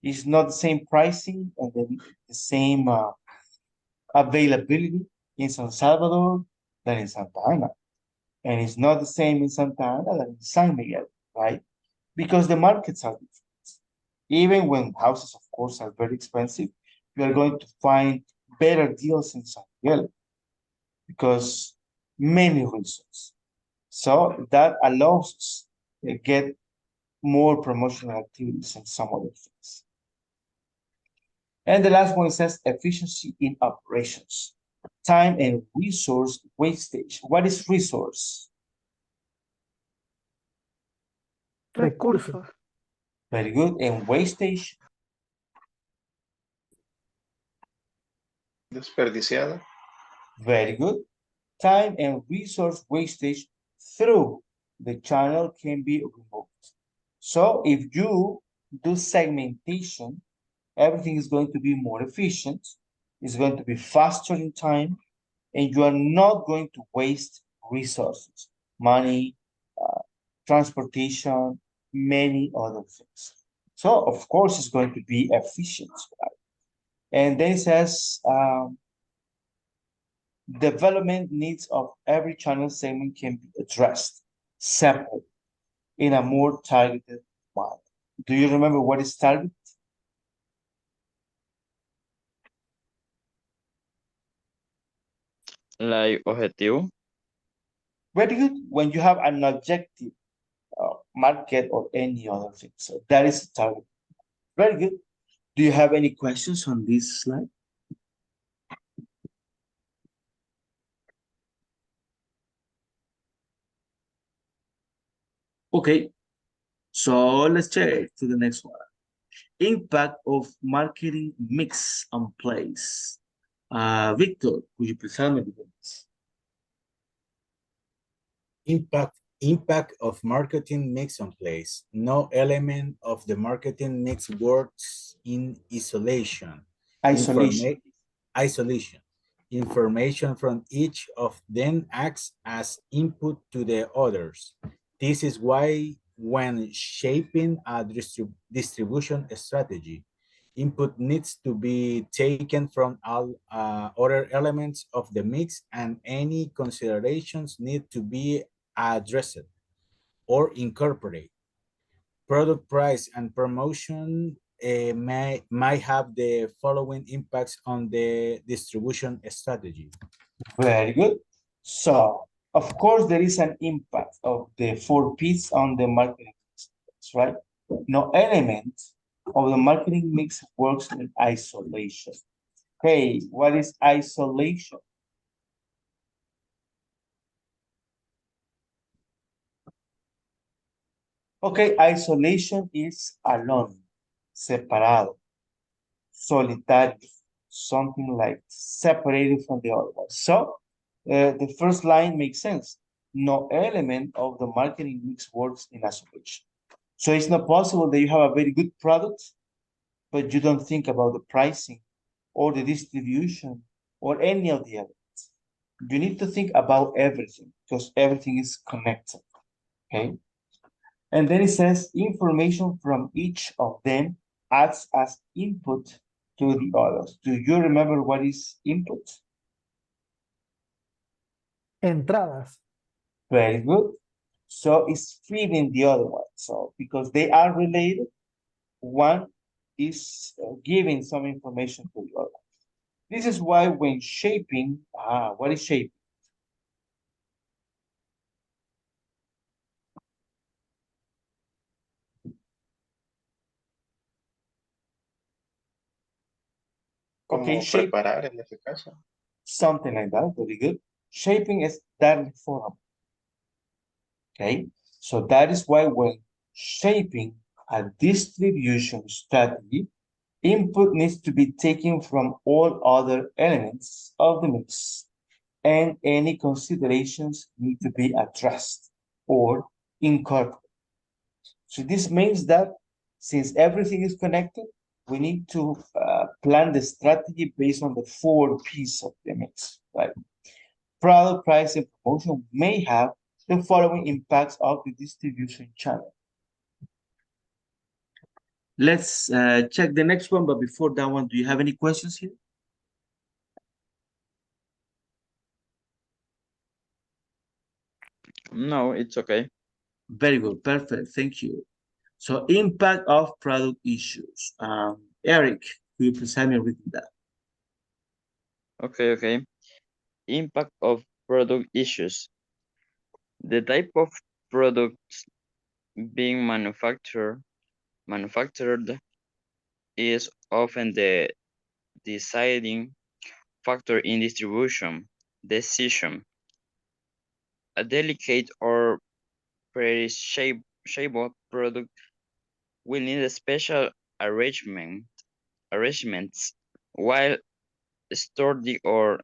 it's not the same pricing and then the same availability in San Salvador than in Santa Ana. And it's not the same in Santa Ana than in San Miguel, right? Because the markets are different. Even when houses, of course, are very expensive, you are going to find better deals in San Miguel because many reasons. So that allows us to get more promotional activities and some other things. And the last one says efficiency in operations, time and resource wastage. What is resource? Recursos. Very good. And wastage? Desperdiciada. Very good. Time and resource wastage through the channel can be removed. So if you do segmentation, everything is going to be more efficient, it's going to be faster in time, and you are not going to waste resources, money, transportation, many other things. So of course it's going to be efficient, right? And then it says development needs of every channel segment can be addressed separately in a more targeted manner. Do you remember what is target? Like objetivo. Very good. When you have an objective market or any other thing. So that is the target. Very good. Do you have any questions on this slide? Okay. So let's check to the next one. Impact of marketing mix and place. Victor, could you please help me with this? Impact of marketing mix and place. No element of the marketing mix works in isolation. Isolation. Information from each of them acts as input to the others. This is why when shaping a distribution strategy, Input needs to be taken from all other elements of the mix, and any considerations need to be addressed or incorporated. Product price and promotion might have the following impacts on the distribution strategy. Very good. So, of course, there is an impact of the 4 Ps on the marketing mix, right? No element of the marketing mix works in isolation. Hey, what is isolation? Okay, isolation is alone, separado, solitario, something like separated from the other one. So, the first line makes sense. No element of the marketing mix works in isolation. So it's not possible that you have a very good product, but you don't think about the pricing or the distribution or any of the elements. You need to think about everything because everything is connected, okay? And then it says information from each of them acts as input to the others. Do you remember what is input? Entradas. Very good. So it's feeding the other one. So because they are related, one is giving some information to the other. This is why when shaping, what is shaping? Como preparar en este caso. Something like that, very good. Shaping is darle forma. Okay, so that is why when shaping a distribution strategy, input needs to be taken from all other elements of the mix, and any considerations need to be addressed or incorporated. So this means that since everything is connected, we need to plan the strategy based on the 4 Ps of the mix, right? Product, price, and promotion may have the following impacts of the distribution channel. Let's check the next one, but before that one, do you have any questions here? No, it's okay. Very good, perfect, thank you. So impact of product issues. Eric, will you please help me read that? Okay. Impact of product issues. The type of products being manufactured is often the deciding factor in distribution decision. A delicate or perishable product will need a special arrangements, while sturdy or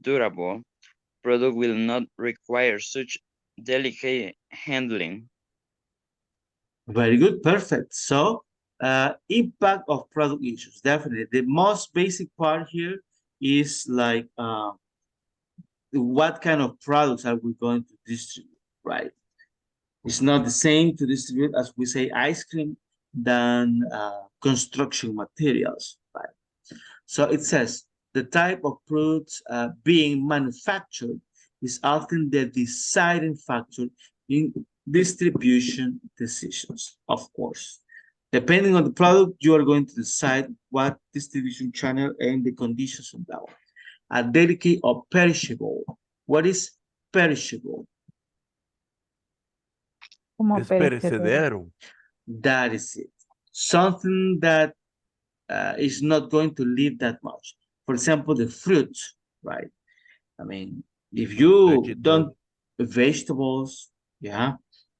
durable product will not require such delicate handling. Very good, perfect. So impact of product issues, definitely. The most basic part here is like what kind of products are we going to distribute, right? It's not the same to distribute as we say ice cream than construction materials, right? So it says the type of products being manufactured is often the deciding factor in distribution decisions, of course. Depending on the product, you are going to decide what distribution channel and the conditions of that one. A delicate or perishable. What is perishable? Como perecedero. That is it. Something that is not going to live that much. For example, the fruit, right? I mean, if you don't vegetables, yeah.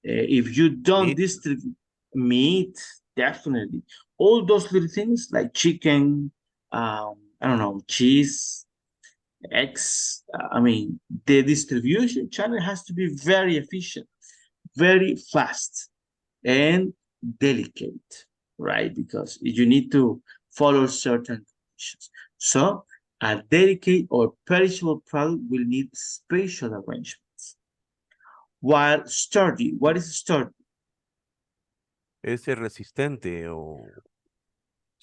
If you don't distribute meat, definitely. All those little things like chicken, I don't know, cheese, eggs. I mean, the distribution channel has to be very efficient, very fast, and delicate, right? Because you need to follow certain conditions. So a delicate or perishable product will need spatial arrangements. While sturdy, what is sturdy? Es resistente o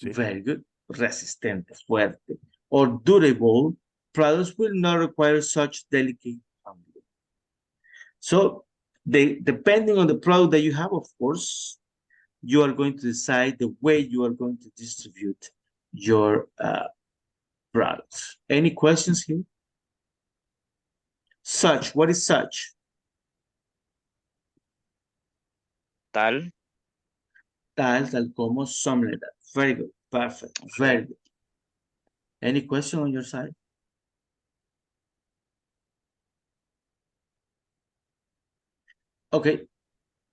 Sí. Very good. Resistente, fuerte. Or durable products will not require such delicate handling. So depending on the product that you have, of course, you are going to decide the way you are going to distribute your products. Any questions here? Such, what is such? Tal. Tal como, something like that. Very good, perfect, very good. Any question on your side? Okay.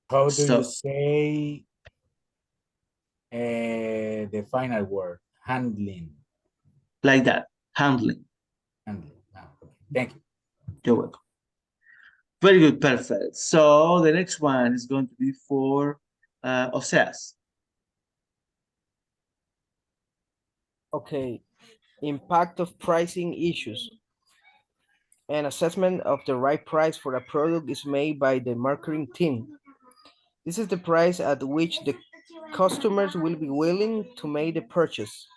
How do you say the final word? Handling. Like that, handling. Handling. Okay. Thank you. You're welcome. Very good, perfect. So the next one is going to be for Oseas. Okay, impact of pricing issues. An assessment of the right price for a product is made by the marketing team. This is the price at which the customers will be willing to make the purchase.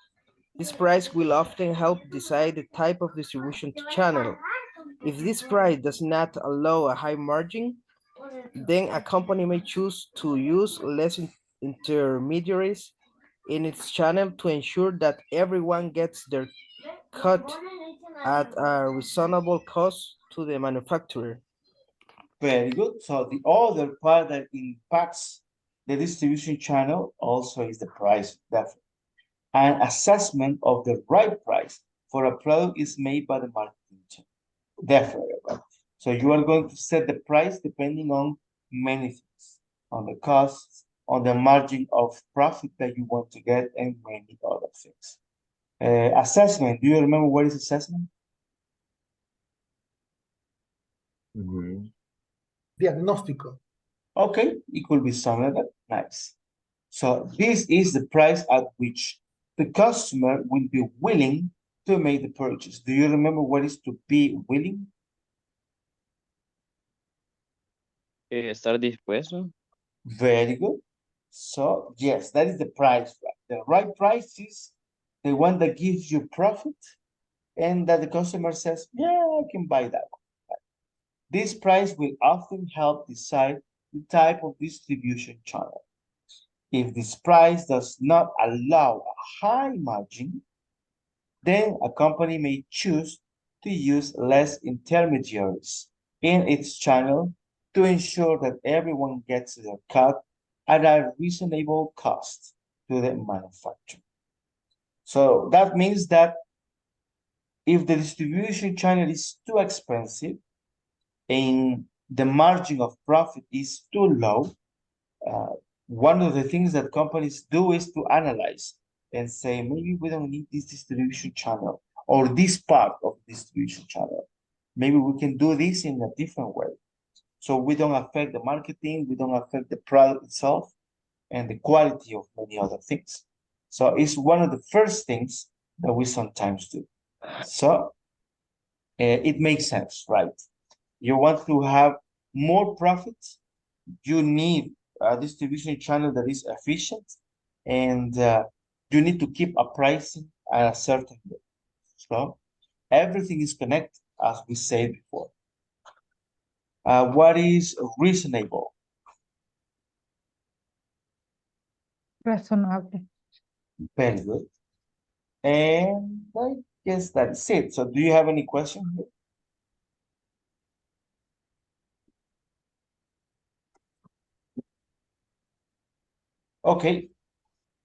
This price will often help decide the type of distribution channel. If this price does not allow a high margin, then a company may choose to use less intermediaries in its channel to ensure that everyone gets their cut at a reasonable cost to the manufacturer. Very good. So the other part that impacts the distribution channel also is the price, definitely. An assessment of the right price for a product is made by the marketing team. Definitely, right? So you are going to set the price depending on many things, on the costs, on the margin of profit that you want to get, and many other things. Assessment, do you remember what is assessment? Diagnóstico. Okay, it could be something like that. Nice. So this is the price at which the customer will be willing to make the purchase. Do you remember what is to be willing? Estar dispuesto. Very good. So yes, that is the price. Right? The right price is the one that gives you profit and that the customer says, yeah, I can buy that one. Right? This price will often help decide the type of distribution channel. If this price does not allow a high margin, then a company may choose to use less intermediaries in its channel to ensure that everyone gets their cut at a reasonable cost to the manufacturer. So that means that if the distribution channel is too expensive and the margin of profit is too low, one of the things that companies do is to analyze and say, maybe we don't need this distribution channel or this part of distribution channel. Maybe we can do this in a different way. So we don't affect the marketing, we don't affect the product itself and the quality of many other things. So it's one of the first things that we sometimes do. So it makes sense, right? You want to have more profits, you need a distribution channel that is efficient, and you need to keep a pricing at a certain way. So everything is connected, as we said before. What is reasonable? Razonable. Very good. And I guess that's it. So do you have any questions? Okay,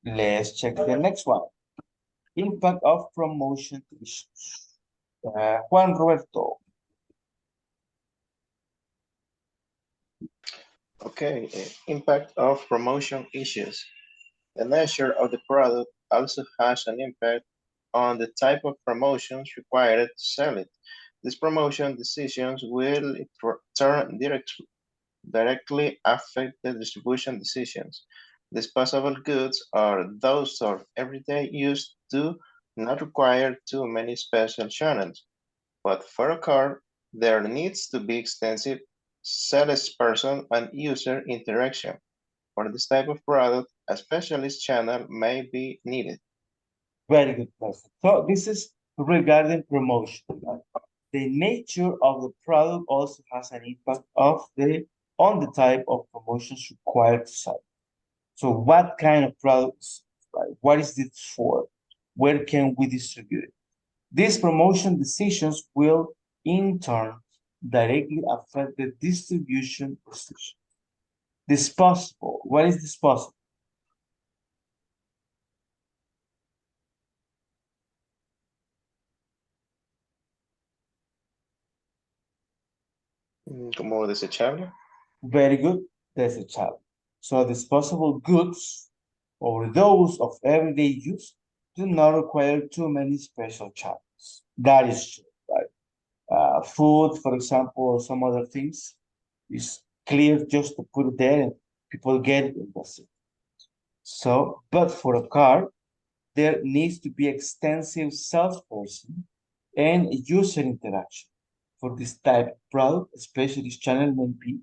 let's check the next one. Impact of promotion issues. Juan Roberto. Okay, impact of promotion issues. The nature of the product also has an impact on the type of promotions required to sell it. These promotion decisions will turn directly affect the distribution decisions. Disposable goods are those of everyday use do not require too many special channels. But for a car, there needs to be extensive salesperson and user interaction. For this type of product, a specialist channel may be needed. Very good question. So this is regarding promotion. Right? The nature of the product also has an impact on the type of promotions required to sell. So what kind of products, right? What is it for? Where can we distribute it? These promotion decisions will in turn directly affect the distribution decision. Disposable. What is disposable? Como desechable. Very good. Desechable. So disposable goods or those of everyday use do not require too many special channels. That is true, right? Food, for example, or some other things is clear just to put it there and people get it and that's it. So, but for a car, there needs to be extensive salesperson and user interaction for this type of product, especially this channel may be.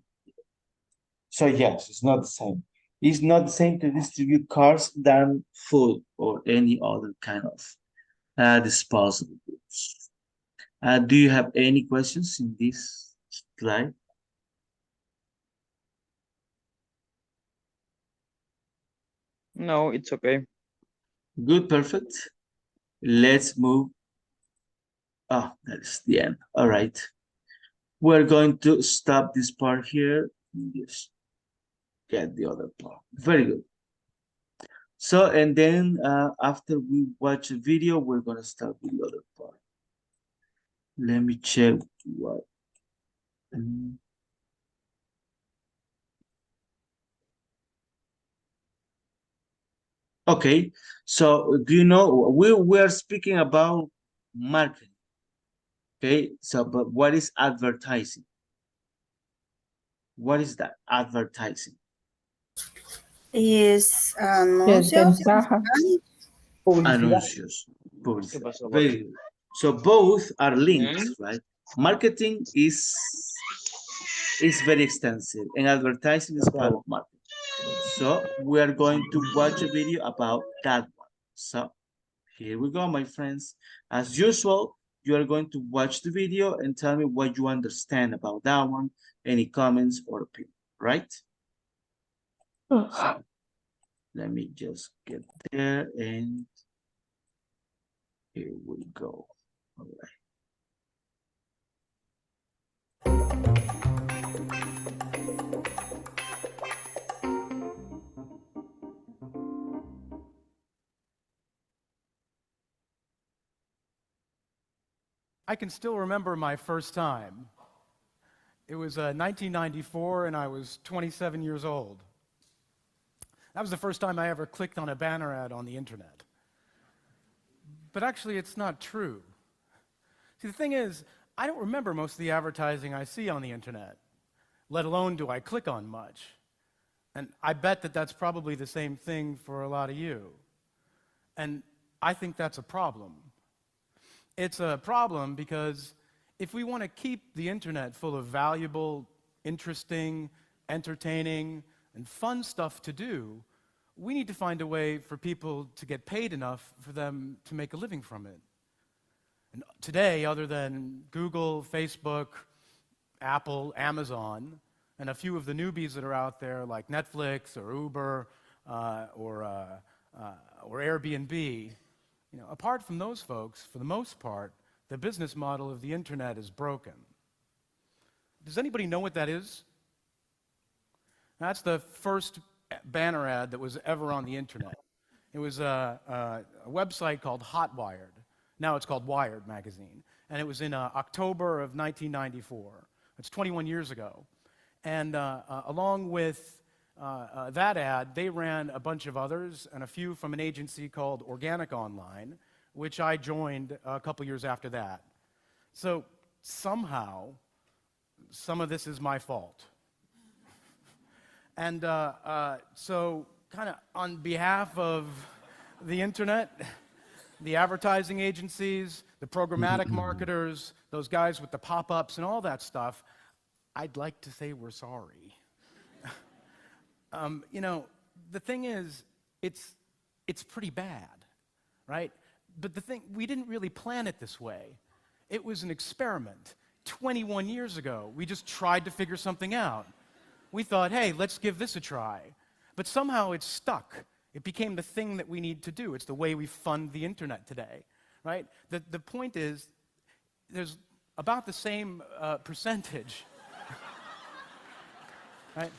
So yes, it's not the same. It's not the same to distribute cars than food or any other kind of disposable goods. Do you have any questions in this slide? No, it's okay. Good, perfect. Let's move. Oh, that's the end. All right. We're going to stop this part here. Just get the other part. Very good. So, and then after we watch a video, we're going to start with the other part. Let me check what. Okay, so do you know we are speaking about marketing? Okay, so but what is advertising? What is that advertising? Es anuncios. Anuncios. Publicidad. Very good. So both are linked, right? Marketing is very extensive and advertising is part of marketing. So we are going to watch a video about that one. So here we go, my friends. As usual, you are going to watch the video and tell me what you understand about that one, any comments or opinion, right? So, let me just get there and here we go. All right. I can still remember my first time. It was 1994 and I was 27 years old. That was the first time I ever clicked on a banner ad on the internet. But actually, it's not true. See, the thing is, I don't remember most of the advertising I see on the internet, let alone do I click on much. And I bet that that's probably the same thing for a lot of you. And I think that's a problem. It's a problem because if we want to keep the internet full of valuable, interesting, entertaining, and fun stuff to do, we need to find a way for people to get paid enough for them to make a living from it. And today, other than Google, Facebook, Apple, Amazon, and a few of the newbies that are out there like Netflix or Uber or Airbnb, apart from those folks, for the most part, the business model of the internet is broken. Does anybody know what that is? That's the first banner ad that was ever on the internet. It was a website called Hotwired. Now it's called Wired magazine. And it was in October of 1994. It's 21 years ago. And along with that ad, they ran a bunch of others and a few from an agency called Organic Online, which I joined a couple years after that. So somehow, some of this is my fault. And so kind of on behalf of the internet, the advertising agencies, the programmatic marketers, those guys with the pop-ups and all that stuff, I'd like to say we're sorry. The thing is, it's pretty bad, right? But the thing, we didn't really plan it this way. It was an experiment. 21 years ago, we just tried to figure something out. We thought, hey, let's give this a try. But somehow it stuck. It became the thing that we need to do. It's the way we fund the internet today, right? The point is, there's about the same percentage, right?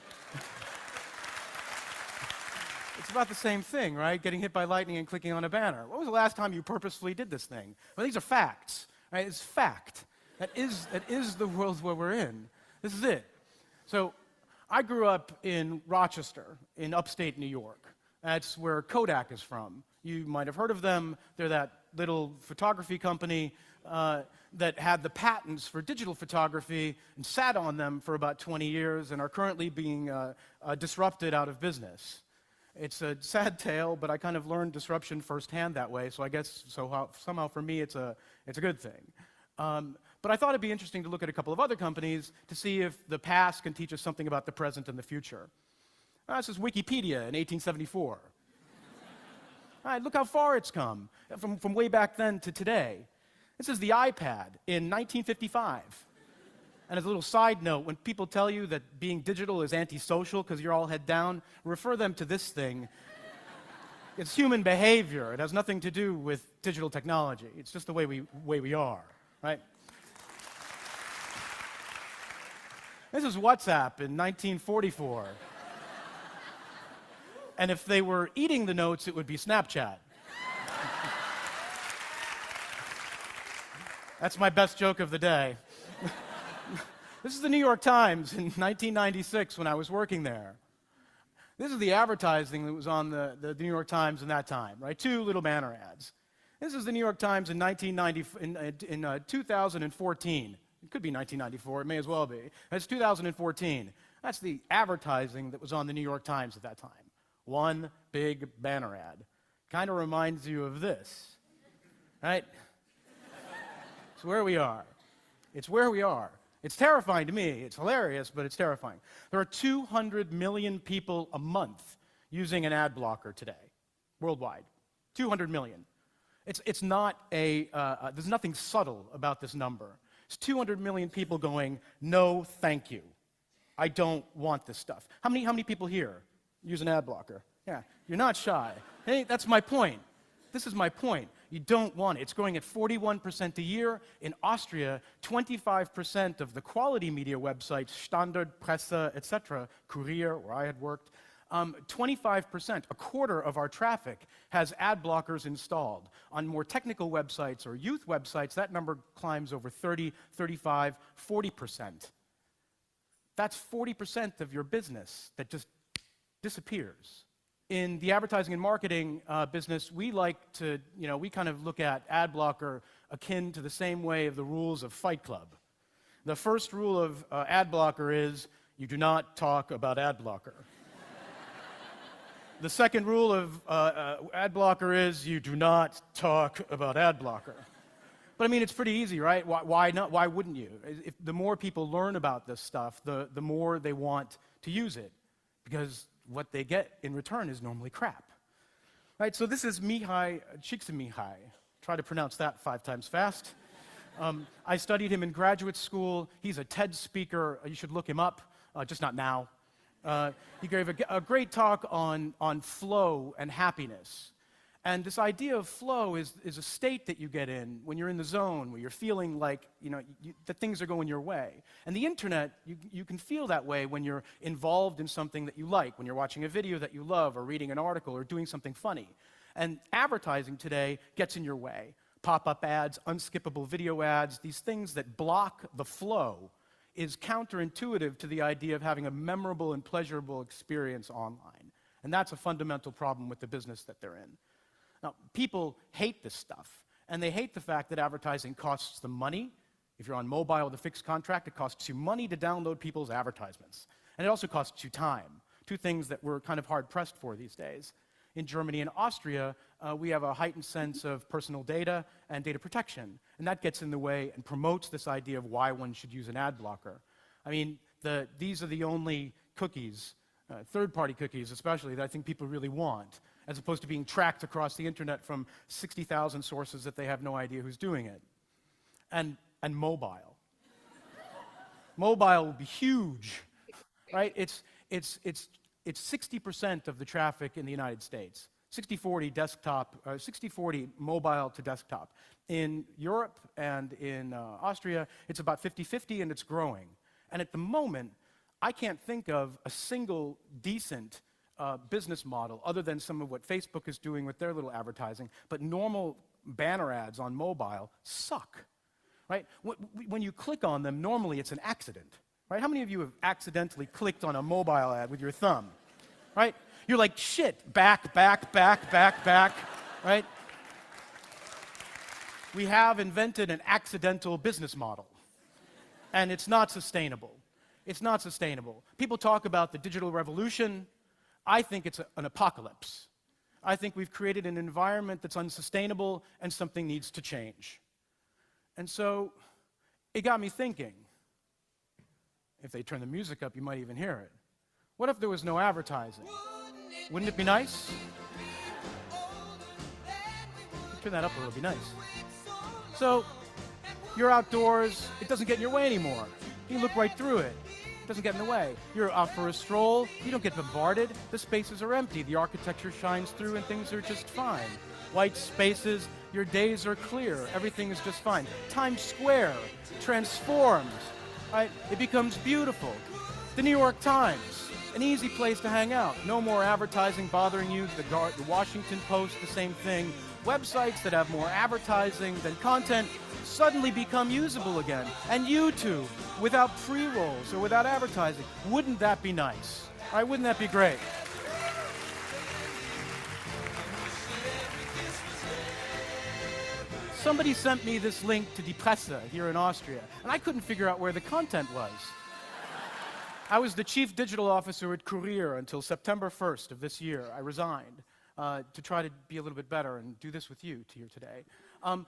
It's about the same thing, right? Getting hit by lightning and clicking on a banner. When was the last time you purposefully did this thing? Well, these are facts, right? It's fact. That is the world where we're in. This is it. So I grew up in Rochester, in upstate New York. That's where Kodak is from. You might have heard of them. They're that little photography company that had the patents for digital photography and sat on them for about 20 years and are currently being disrupted out of business. It's a sad tale, but I kind of learned disruption firsthand that way, so I guess somehow for me it's a good thing. But I thought it'd be interesting to look at a couple of other companies to see if the past can teach us something about the present and the future. This is Wikipedia in 1874. All right, look how far it's come from way back then to today. This is the iPad in 1955. And as a little side note, when people tell you that being digital is antisocial because you're all head down, refer them to this thing. It's human behavior. It has nothing to do with digital technology. It's just the way we are, right? This is WhatsApp in 1944. And if they were eating the notes, it would be Snapchat. That's my best joke of the day. This is the New York Times in 1996 when I was working there. This is the advertising that was on the New York Times in that time, right? 2 little banner ads. This is the New York Times in 2014. It could be 1994, it may as well be. That's 2014. That's the advertising that was on the New York Times at that time. One big banner ad. Kind of reminds you of this, right? It's where we are. It's where we are. It's terrifying to me. It's hilarious, but it's terrifying. There are 200 million people a month using an ad blocker today, worldwide. 200 million. It's not there's nothing subtle about this number. It's 200 million people going, no, thank you. I don't want this stuff. How many people here use an ad blocker? Yeah, you're not shy. Hey, that's my point. This is my point. You don't want it. It's growing at 41% a year. In Austria, 25% of the quality media websites, Standard, Presse, etc., Kurier, where I had worked, 25%, a quarter of our traffic has ad blockers installed. On more technical websites or youth websites, that number climbs over 30, 35, 40%. That's 40% of your business that just disappears. In the advertising and marketing business, we like to, we kind of look at ad blocker akin to the same way of the rules of Fight Club. The first rule of ad blocker is you do not talk about ad blocker. The second rule of ad blocker is you do not talk about ad blocker. But I mean, it's pretty easy, right? Why not? Why wouldn't you? If the more people learn about this stuff, the more they want to use it, because what they get in return is normally crap. Right? So this is Mihai Csikszentmihalyi. Try to pronounce that 5 times fast. I studied him in graduate school. He's a TED speaker. You should look him up, just not now. He gave a great talk on flow and happiness. And this idea of flow is a state that you get in when you're in the zone, where you're feeling like that things are going your way. And the internet, you can feel that way when you're involved in something that you like, when you're watching a video that you love, or reading an article, or doing something funny. And advertising today gets in your way. Pop-up ads, unskippable video ads, these things that block the flow is counterintuitive to the idea of having a memorable and pleasurable experience online. And that's a fundamental problem with the business that they're in. Now, people hate this stuff, and they hate the fact that advertising costs them money. If you're on mobile with a fixed contract, it costs you money to download people's advertisements. And it also costs you time, 2 things that we're kind of hard-pressed for these days. In Germany and Austria, we have a heightened sense of personal data and data protection, and that gets in the way and promotes this idea of why one should use an ad blocker. I mean, these are the only cookies, third-party cookies especially, that I think people really want. as opposed to being tracked across the internet from 60,000 sources that they have no idea who's doing it. And mobile. Mobile will be huge, right? It's 60% of the traffic in the United States. 60-40 desktop, 60-40 mobile to desktop. In Europe and in Austria, it's about 50-50 and it's growing. And at the moment, I can't think of a single decent business model other than some of what Facebook is doing with their little advertising, but normal banner ads on mobile suck, right? When you click on them, normally it's an accident, right? How many of you have accidentally clicked on a mobile ad with your thumb, right? You're like, shit, back, right? We have invented an accidental business model, and it's not sustainable. It's not sustainable. People talk about the digital revolution. I think it's an apocalypse. I think we've created an environment that's unsustainable and something needs to change. And so it got me thinking. If they turn the music up, you might even hear it. What if there was no advertising? Wouldn't it be nice? Turn that up a little, it'd be nice. So you're outdoors, it doesn't get in your way anymore. You look right through it. It doesn't get in the way. You're out for a stroll, you don't get bombarded, the spaces are empty, the architecture shines through and things are just fine. White spaces, your days are clear, everything is just fine. Times Square transforms, right? It becomes beautiful. The New York Times, an easy place to hang out. No more advertising bothering you. The Washington Post, the same thing. Websites that have more advertising than content suddenly become usable again. And YouTube, without pre-rolls or without advertising. Wouldn't that be nice? Right? Wouldn't that be great? Somebody sent me this link to Die Presse here in Austria, and I couldn't figure out where the content was. I was the chief digital officer at Courier until September 1st of this year. I resigned to try to be a little bit better and do this with you here today.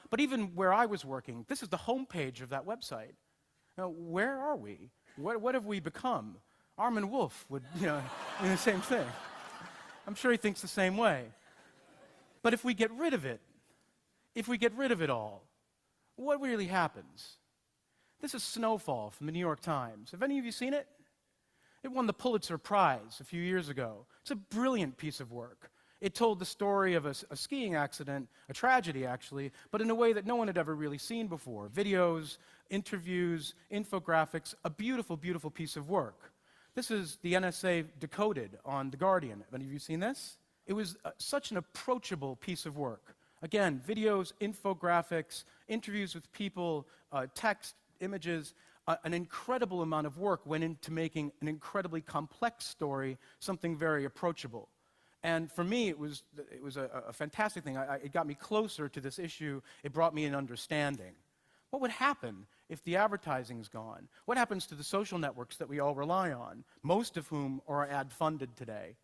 But even where I was working, this is the homepage of that website. Now, where are we? What have we become? Armin Wolf would, do the same thing. I'm sure he thinks the same way. But if we get rid of it, if we get rid of it all, what really happens? This is Snowfall from the New York Times. Have any of you seen it? It won the Pulitzer Prize a few years ago. It's a brilliant piece of work. It told the story of a skiing accident, a tragedy actually, but in a way that no one had ever really seen before. Videos, interviews, infographics, a beautiful, beautiful piece of work. This is the NSA Decoded on The Guardian. Have any of you seen this? It was such an approachable piece of work. Again, videos, infographics, interviews with people, text, images, an incredible amount of work went into making an incredibly complex story something very approachable. And for me, it was a fantastic thing. It got me closer to this issue. It brought me an understanding. What would happen if the advertising's gone? What happens to the social networks that we all rely on, most of whom are ad-funded today?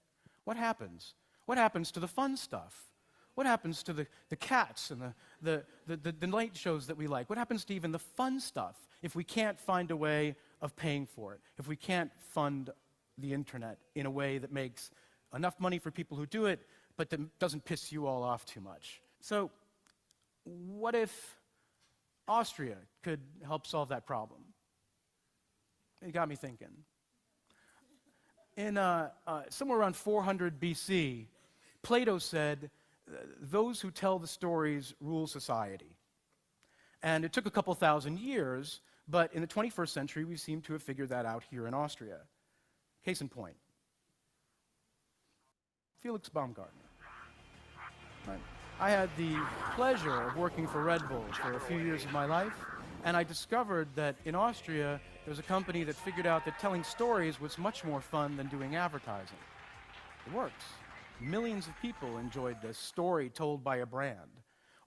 What happens? What happens to the fun stuff? What happens to the cats and the night shows that we like? What happens to even the fun stuff if we can't find a way of paying for it? If we can't fund the internet in a way that makes enough money for people who do it, but that doesn't piss you all off too much? So what if Austria could help solve that problem? It got me thinking. In somewhere around 400 BC, Plato said, those who tell the stories rule society. And it took a couple thousand years, but in the 21st century, we seem to have figured that out here in Austria. Case in point, Felix Baumgartner. Right. I had the pleasure of working for Red Bull for a few years of my life, and I discovered that in Austria, there was a company that figured out that telling stories was much more fun than doing advertising. It works. Millions of people enjoyed this story told by a brand.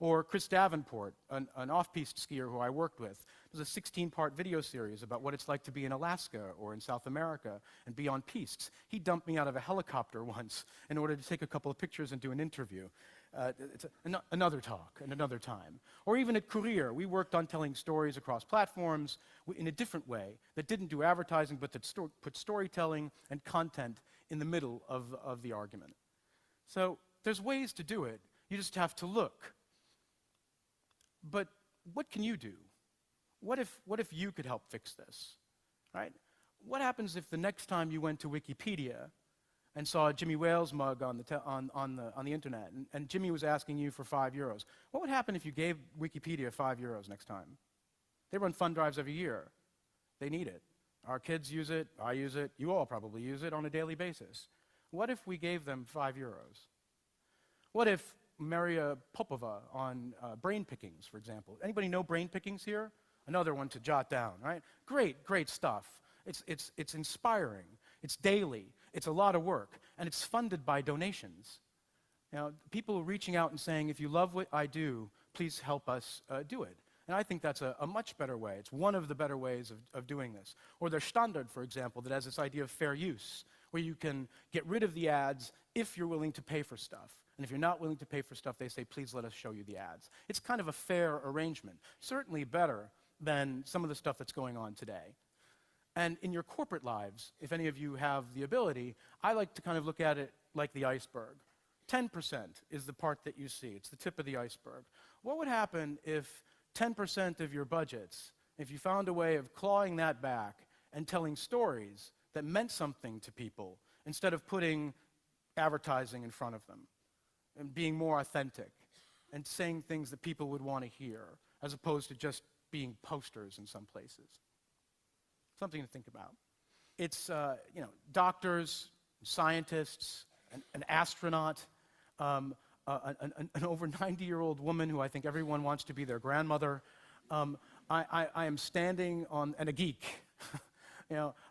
Or Chris Davenport, an off-piste skier who I worked with. There's a 16-part video series about what it's like to be in Alaska or in South America and be on pistes. He dumped me out of a helicopter once in order to take a couple of pictures and do an interview. It's another talk and another time. Or even at Courier, we worked on telling stories across platforms in a different way that didn't do advertising but that put storytelling and content in the middle of the argument. So There's ways to do it. You just have to look. But what can you do? What if you could help fix this, right? What happens if the next time you went to Wikipedia and saw a Jimmy Wales mug on the internet, and Jimmy was asking you for €5? What would happen if you gave Wikipedia €5 next time? They run fund drives every year. They need it. Our kids use it, I use it, you all probably use it on a daily basis. What if we gave them €5? What if Maria Popova on brain pickings, for example? Anybody know brain pickings here? Another one to jot down, right? Great stuff. It's inspiring. It's daily. It's a lot of work. And it's funded by donations. You know, people reaching out and saying, if you love what I do, please help us do it. And I think that's a much better way. It's one of the better ways of doing this. Or there's Standard, for example, that has this idea of fair use, where you can get rid of the ads if you're willing to pay for stuff. And if you're not willing to pay for stuff, they say, please let us show you the ads. It's kind of a fair arrangement. Certainly better than some of the stuff that's going on today. And in your corporate lives, if any of you have the ability, I like to kind of look at it like the iceberg. 10% is the part that you see. It's the tip of the iceberg. What would happen if 10% of your budgets, if you found a way of clawing that back and telling stories that meant something to people instead of putting advertising in front of them and being more authentic and saying things that people would want to hear as opposed to just being posters in some places? Something to think about. It's, doctors, scientists, an astronaut, an over 90-year-old woman who I think everyone wants to be their grandmother. I am standing on, and a geek.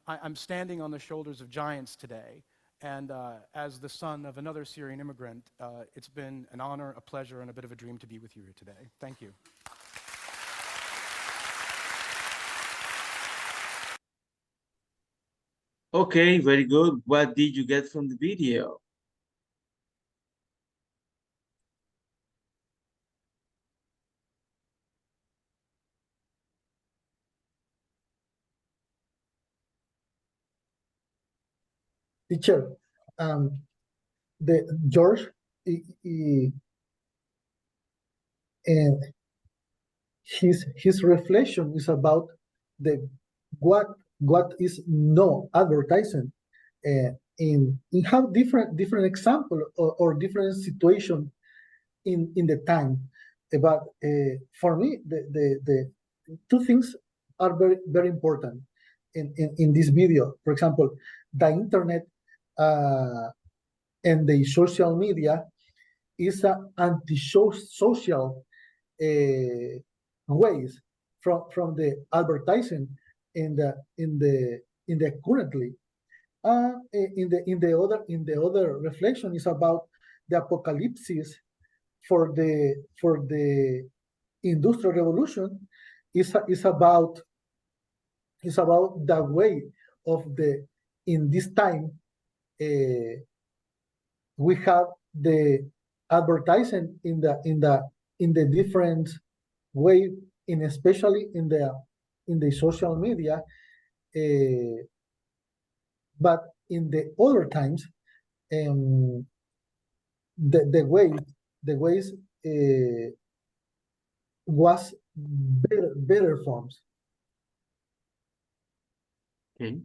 I'm standing on the shoulders of giants today. And as the son of another Syrian immigrant, it's been an honor, a pleasure, and a bit of a dream to be with you here today. Thank you. Okay, very good. What did you get from the video? Teacher, the George, and his reflection is about the what is no advertising, in how different example or different situation in the time. But for me, the two things are very important in this video. For example, the internet and the social media is an anti-social ways from the advertising in the currently. In the other reflection is about the apocalypse for the industrial revolution is about the way of the in this time we have the advertising in the different way, especially in the social media, but in the other times, the ways was better forms. Okay,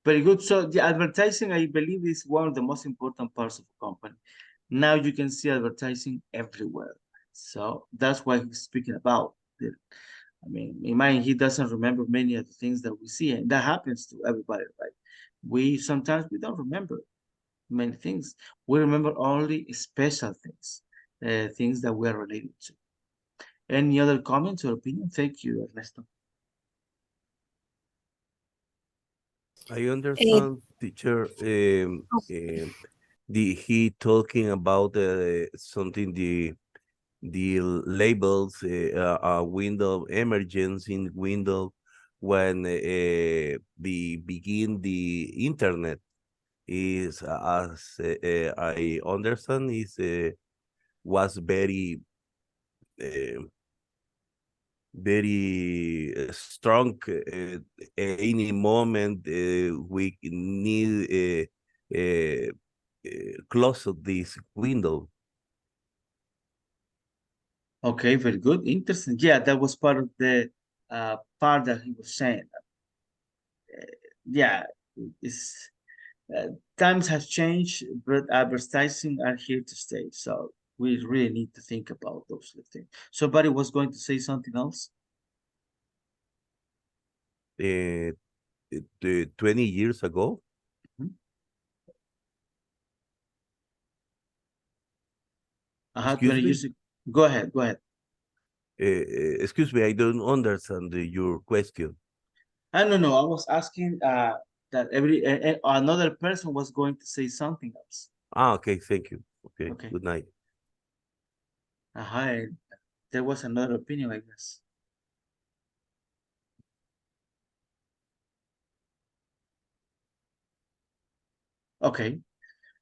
very good. So the advertising, I believe, is one of the most important parts of a company. Now you can see advertising everywhere. So that's why he's speaking about it. I mean, in mind, he doesn't remember many of the things that we see, and that happens to everybody, right? Sometimes we don't remember many things. We remember only special things, things that we are related to. Any other comments or opinion? Thank you, Ernesto. I understand, teacher. He talking about something the labels, window emergency window when begin the internet is as I understand is was very strong. Any moment we need closed this window. Okay, very good. Interesting. Yeah, that was part of the part that he was saying. Yeah, it's times have changed, but advertising are here to stay. So we really need to think about those things. Somebody was going to say something else? 20 years ago. Excuse 20 years ago. Go ahead, go ahead. Excuse me, I don't understand your question. No, I was asking that another person was going to say something else. Okay, thank you. Okay. Good night. There was another opinion, I guess. Okay.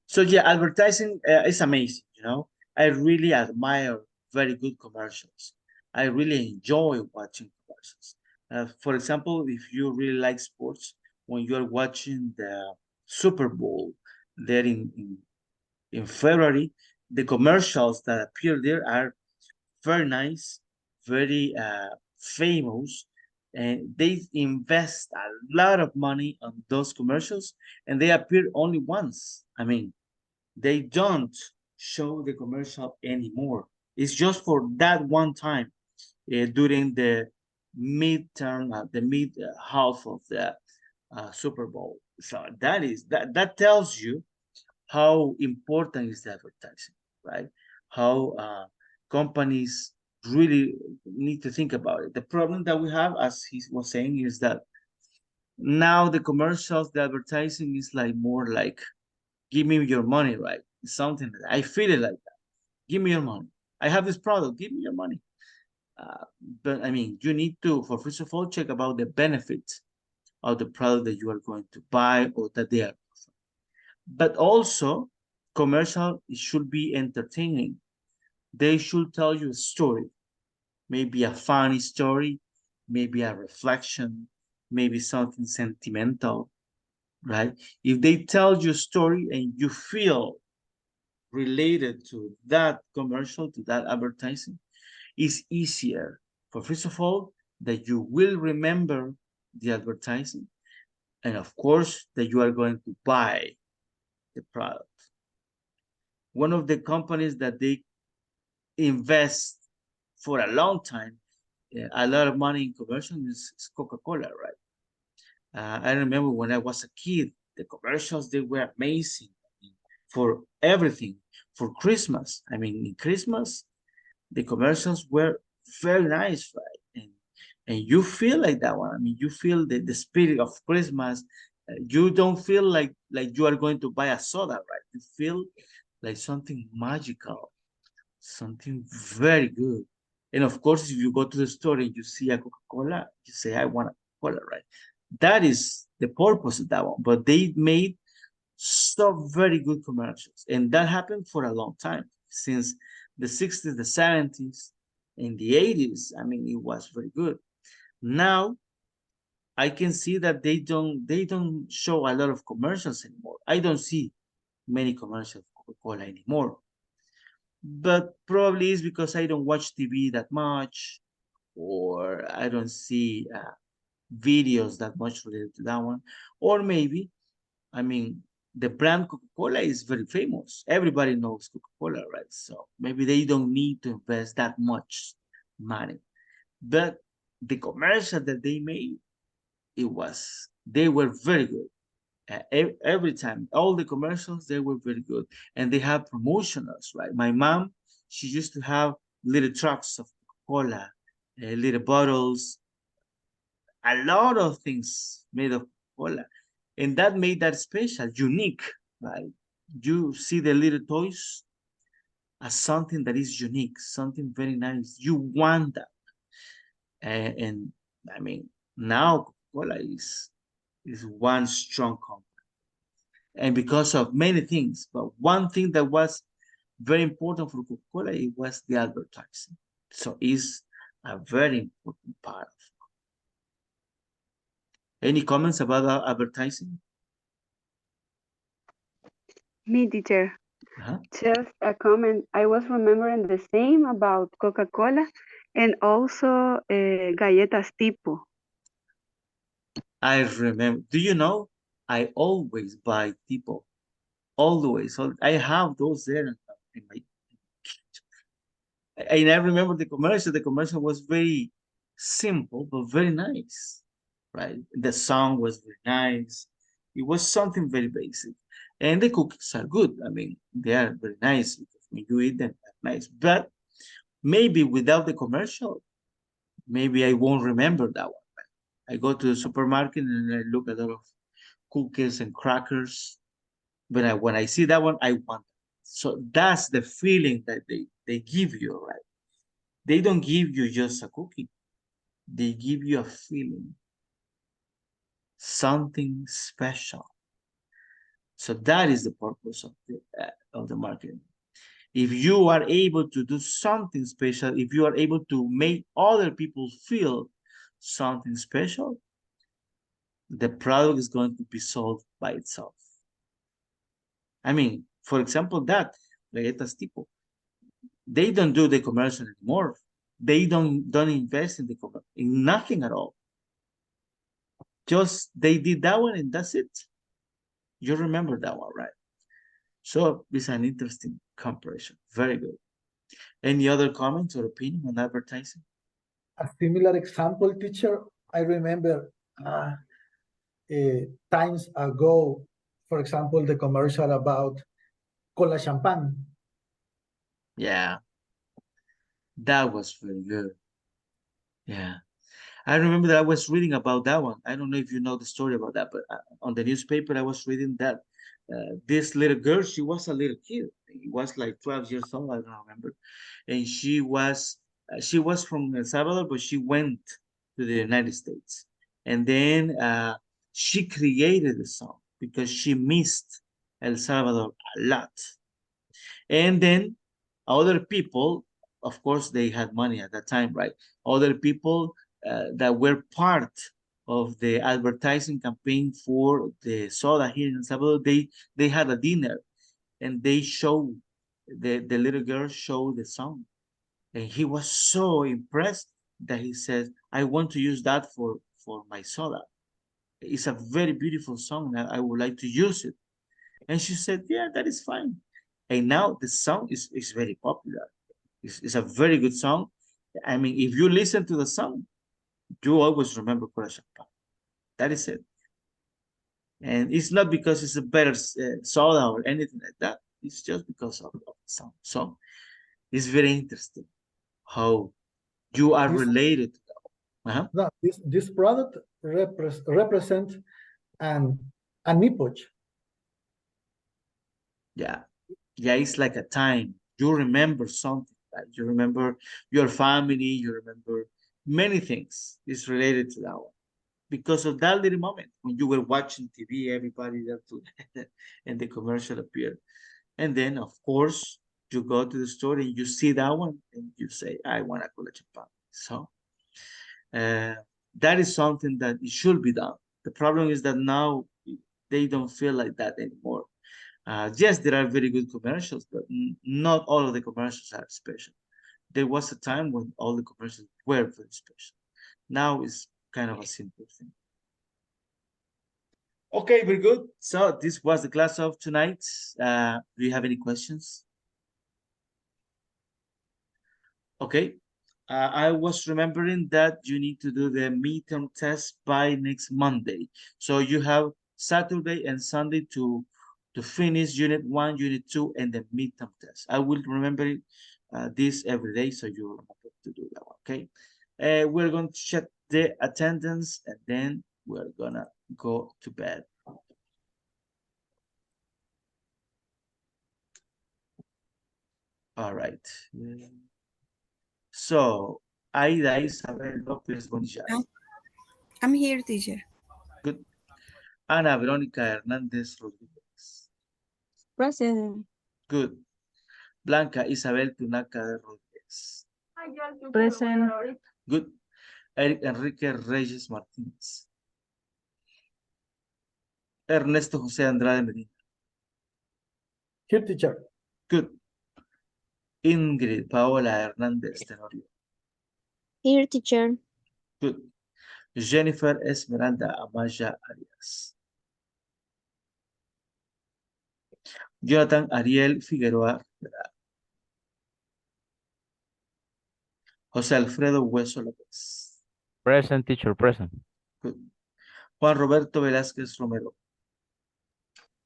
So yeah, advertising is amazing, you know. I really admire very good commercials. I really enjoy watching commercials. For example, if you really like sports, when you're watching the Super Bowl there in February, the commercials that appear there are very nice, very famous, and they invest a lot of money on those commercials, and they appear only once. I mean, they don't show the commercial anymore. It's just for that one time during the mid half of the Super Bowl. So that tells you how important is the advertising, right? How companies really need to think about it. The problem that we have, as he was saying, is that now the commercials, the advertising is like more like, give me your money, right? Something that I feel it like that. Give me your money. I have this product. Give me your money. But I mean, you need to, for first of all, check about the benefits of the product that you are going to buy or that they are. But also, commercial should be entertaining. They should tell you a story, maybe a funny story, maybe a reflection, maybe something sentimental, right? If they tell you a story and you feel related to that commercial, to that advertising, it's easier. For first of all, that you will remember the advertising, and of course, that you are going to buy the product. One of the companies that they invest for a long time, a lot of money in commercials is Coca-Cola, right? I remember when I was a kid, the commercials, they were amazing for everything. For Christmas, I mean, in Christmas, the commercials were very nice, right? And you feel like that one. I mean, you feel the spirit of Christmas. You don't feel like you are going to buy a soda, right? You feel like something magical, something very good. And of course, if you go to the store and you see a Coca-Cola, you say, I want a Coca-Cola, right? That is the purpose of that one. But they made some very good commercials. And that happened for a long time, since the 60s, the 70s, and the 80s. I mean, it was very good. Now, I can see that they don't show a lot of commercials anymore. I don't see many commercials of Coca-Cola anymore. But probably it's because I don't watch TV that much, or I don't see videos that much related to that one. Or maybe, I mean, the brand Coca-Cola is very famous. Everybody knows Coca-Cola, right? So maybe they don't need to invest that much money. But the commercial that they made, they were very good. Every time, all the commercials, they were very good. And they have promotionals, right? My mom, she used to have little trucks of Coca-Cola, little bottles, a lot of things made of Coca-Cola. And that made that special, unique, right? You see the little toys as something that is unique, something very nice. You want that. And I mean, now Coca-Cola is one strong company. And because of many things, but one thing that was very important for Coca-Cola, it was the advertising. So it's a very important part of it. Any comments about advertising? Me, teacher. Uh-huh. Just a comment. I was remembering the same about Coca-Cola and also galletas tipo. I remember. Do you know? I always buy tipo. Always. So I have those there in my. And I remember the commercial. The commercial was very simple but very nice, right? The song was very nice. It was something very basic, and the cookies are good. I mean, they are very nice because when you eat them, they're nice. But maybe without the commercial, maybe I won't remember that one. I go to the supermarket and I look at a lot of cookies and crackers. But when I see that one, I want it. So that's the feeling that they give you, right? They don't give you just a cookie. They give you a feeling, something special. So that is the purpose of the marketing. If you are able to do something special, if you are able to make other people feel something special, the product is going to be sold by itself. I mean, for example, that galletas tipo, they don't do the commercial anymore. They don't invest in in nothing at all. Just they did that one and that's it. You remember that one, right? So it's an interesting comparison. Very good. Any other comments or opinion on advertising? A similar example, teacher, I remember times ago, for example, the commercial about cola champagne. Yeah, that was very good. Yeah, I remember that I was reading about that one. I don't know if you know the story about that, but on the newspaper, I was reading that this little girl, she was a little kid. It was like 12 years old, I don't remember. And she was from El Salvador, but she went to the United States. And then she created a song because she missed El Salvador a lot. And then other people, of course, they had money at that time, right? Other people that were part of the advertising campaign for the soda here in El Salvador, they had a dinner and they showed, the little girl showed the song. And he was so impressed that he said, I want to use that for my soda. It's a very beautiful song. I would like to use it. And she said, yeah, that is fine. And now the song is very popular. It's a very good song. I mean, if you listen to the song, you always remember Cola Champagne. That is it. And it's not because it's a better soda or anything like that. It's just because of the song. So it's very interesting how you are related to that. No, this product represents an epoch. Yeah, it's like a time. You remember something, right? You remember your family, you remember many things is related to that one. Because of that little moment when you were watching TV, everybody there together, and the commercial appeared. And then, of course, you go to the store and you see that one and you say, I want a Cola Champagne. So that is something that it should be done. The problem is that now they don't feel like that anymore. Yes, there are very good commercials, but not all of the commercials are special. There was a time when all the commercials were very special. Now it's kind of a simple thing. Okay, very good. So this was the class of tonight. Do you have any questions? Okay. I was remembering that you need to do the midterm test by next Monday. So you have Saturday and Sunday to finish Unit 1, Unit 2, and the midterm test. I will remember this every day, so you remember to do that one, okay? We're going to check the attendance, and then we're gonna go to bed. All right. So, Aida Isabel Lopez Bonilla. I'm here, teacher. Good. Ana Verónica Hernández Rodríguez. Present. Good. Blanca Isabel Tunaca de Rodríguez. Present. Good. Eric Enrique Reyes Martínez. Ernesto José Andrade Medina. Here, teacher. Good. Ingrid Paola Hernández Tenorio. Here, teacher. Good. Jennifer Esmeralda Amaya Arias. Jonathan Ariel Figueroa. José Alfredo Hueso López. Present, teacher, present. Good. Juan Roberto Velázquez Romero.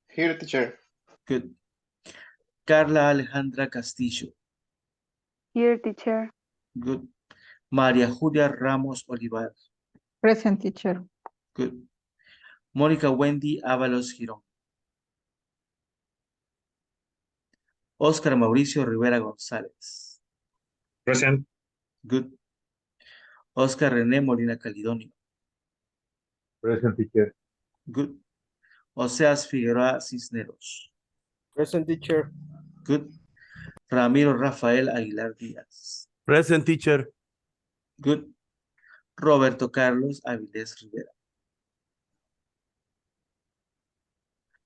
Here, teacher. Good. Carla Alejandra Castillo. Here, teacher. Good. María Julia Ramos Olivar. Present, teacher. Good. Mónica Wendy Ábalos Girón. Óscar Mauricio Rivera González. Present. Good. Óscar René Molina Calidonio. Present, teacher. Good. Oseas Figueroa Cisneros. Present, teacher. Good. Ramiro Rafael Aguilar Díaz. Present, teacher. Good. Roberto Carlos Avilés Rivera.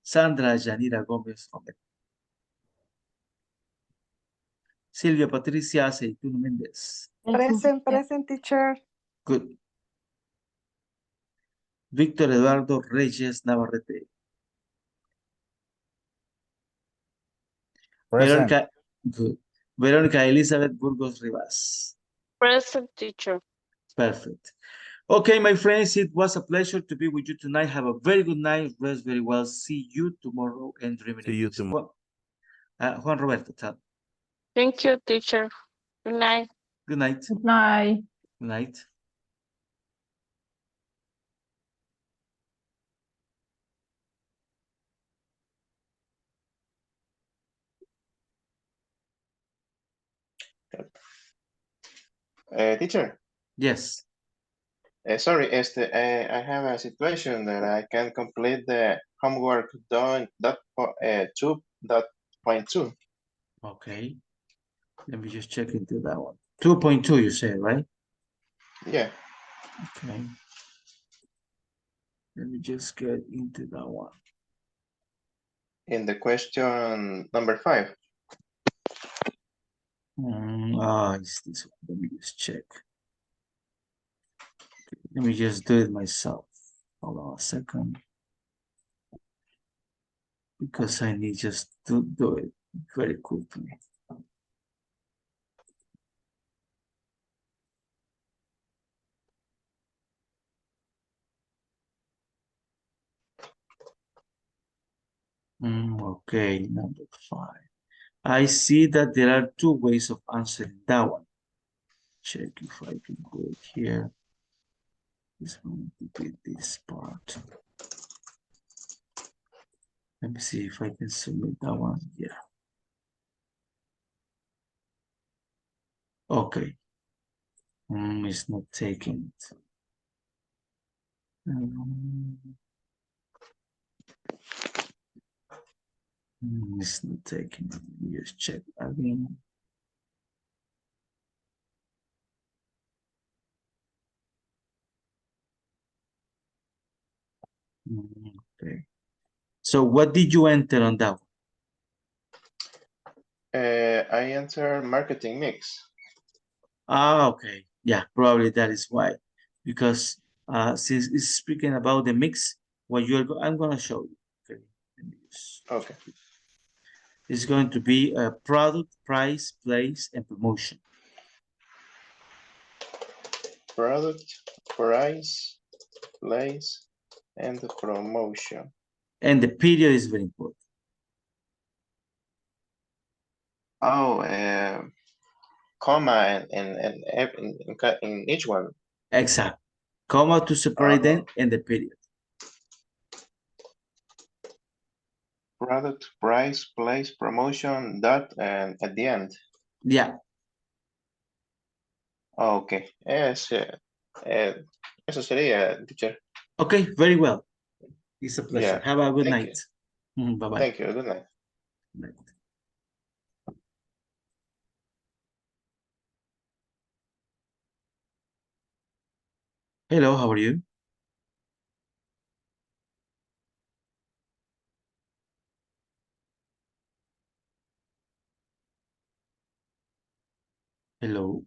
Sandra Yanira Gómez Romero. Silvia Patricia Aceituno Méndez. Present, teacher. Good. Víctor Eduardo Reyes Navarrete. Present. Verónica, good. Verónica Elizabeth Burgos Rivas. Present, teacher. Perfect. Okay, my friends, it was a pleasure to be with you tonight. Have a very good night. Rest very well. See you tomorrow and dreaming. See you tomorrow. Juan Roberto, tell. Thank you, teacher. Good night. Good night. Good night. Good night. Teacher. Yes. Sorry, I have a situation that I can complete the homework done that 2.2. Okay. Let me just check into that one. 2.2 you said, right? Yeah. Okay. Let me just get into that one. In the question number 5. It's this one. Let me just check. Let me just do it myself. Hold on a second. Because I need just to do it very quickly. Okay, number 5. I see that there are 2 ways of answering that one. Check if I can do it here. It's going to be this part. Let me see if I can submit that one. Yeah. Okay. It's not taking it. It's not taking it. Let me just check again. Okay. So what did you enter on that one? I enter marketing mix. Okay. Yeah, probably that is why. Because since it's speaking about the mix, what I'm going to show you. Okay. Let me just, okay. It's going to be a product, price, place, and promotion. Product, price, place, and the promotion. And the period is very important. Oh, comma in each one. Exactly. Comma to separate them and the period. Product, price, place, promotion, dot, and at the end. Yeah. Okay. Yes. Eso sería, teacher. Okay, very well. It's a pleasure. Yeah. Have a good Thank night. you. Bye-bye. Thank you. Good night. Good night. Hello, how are you? Hello.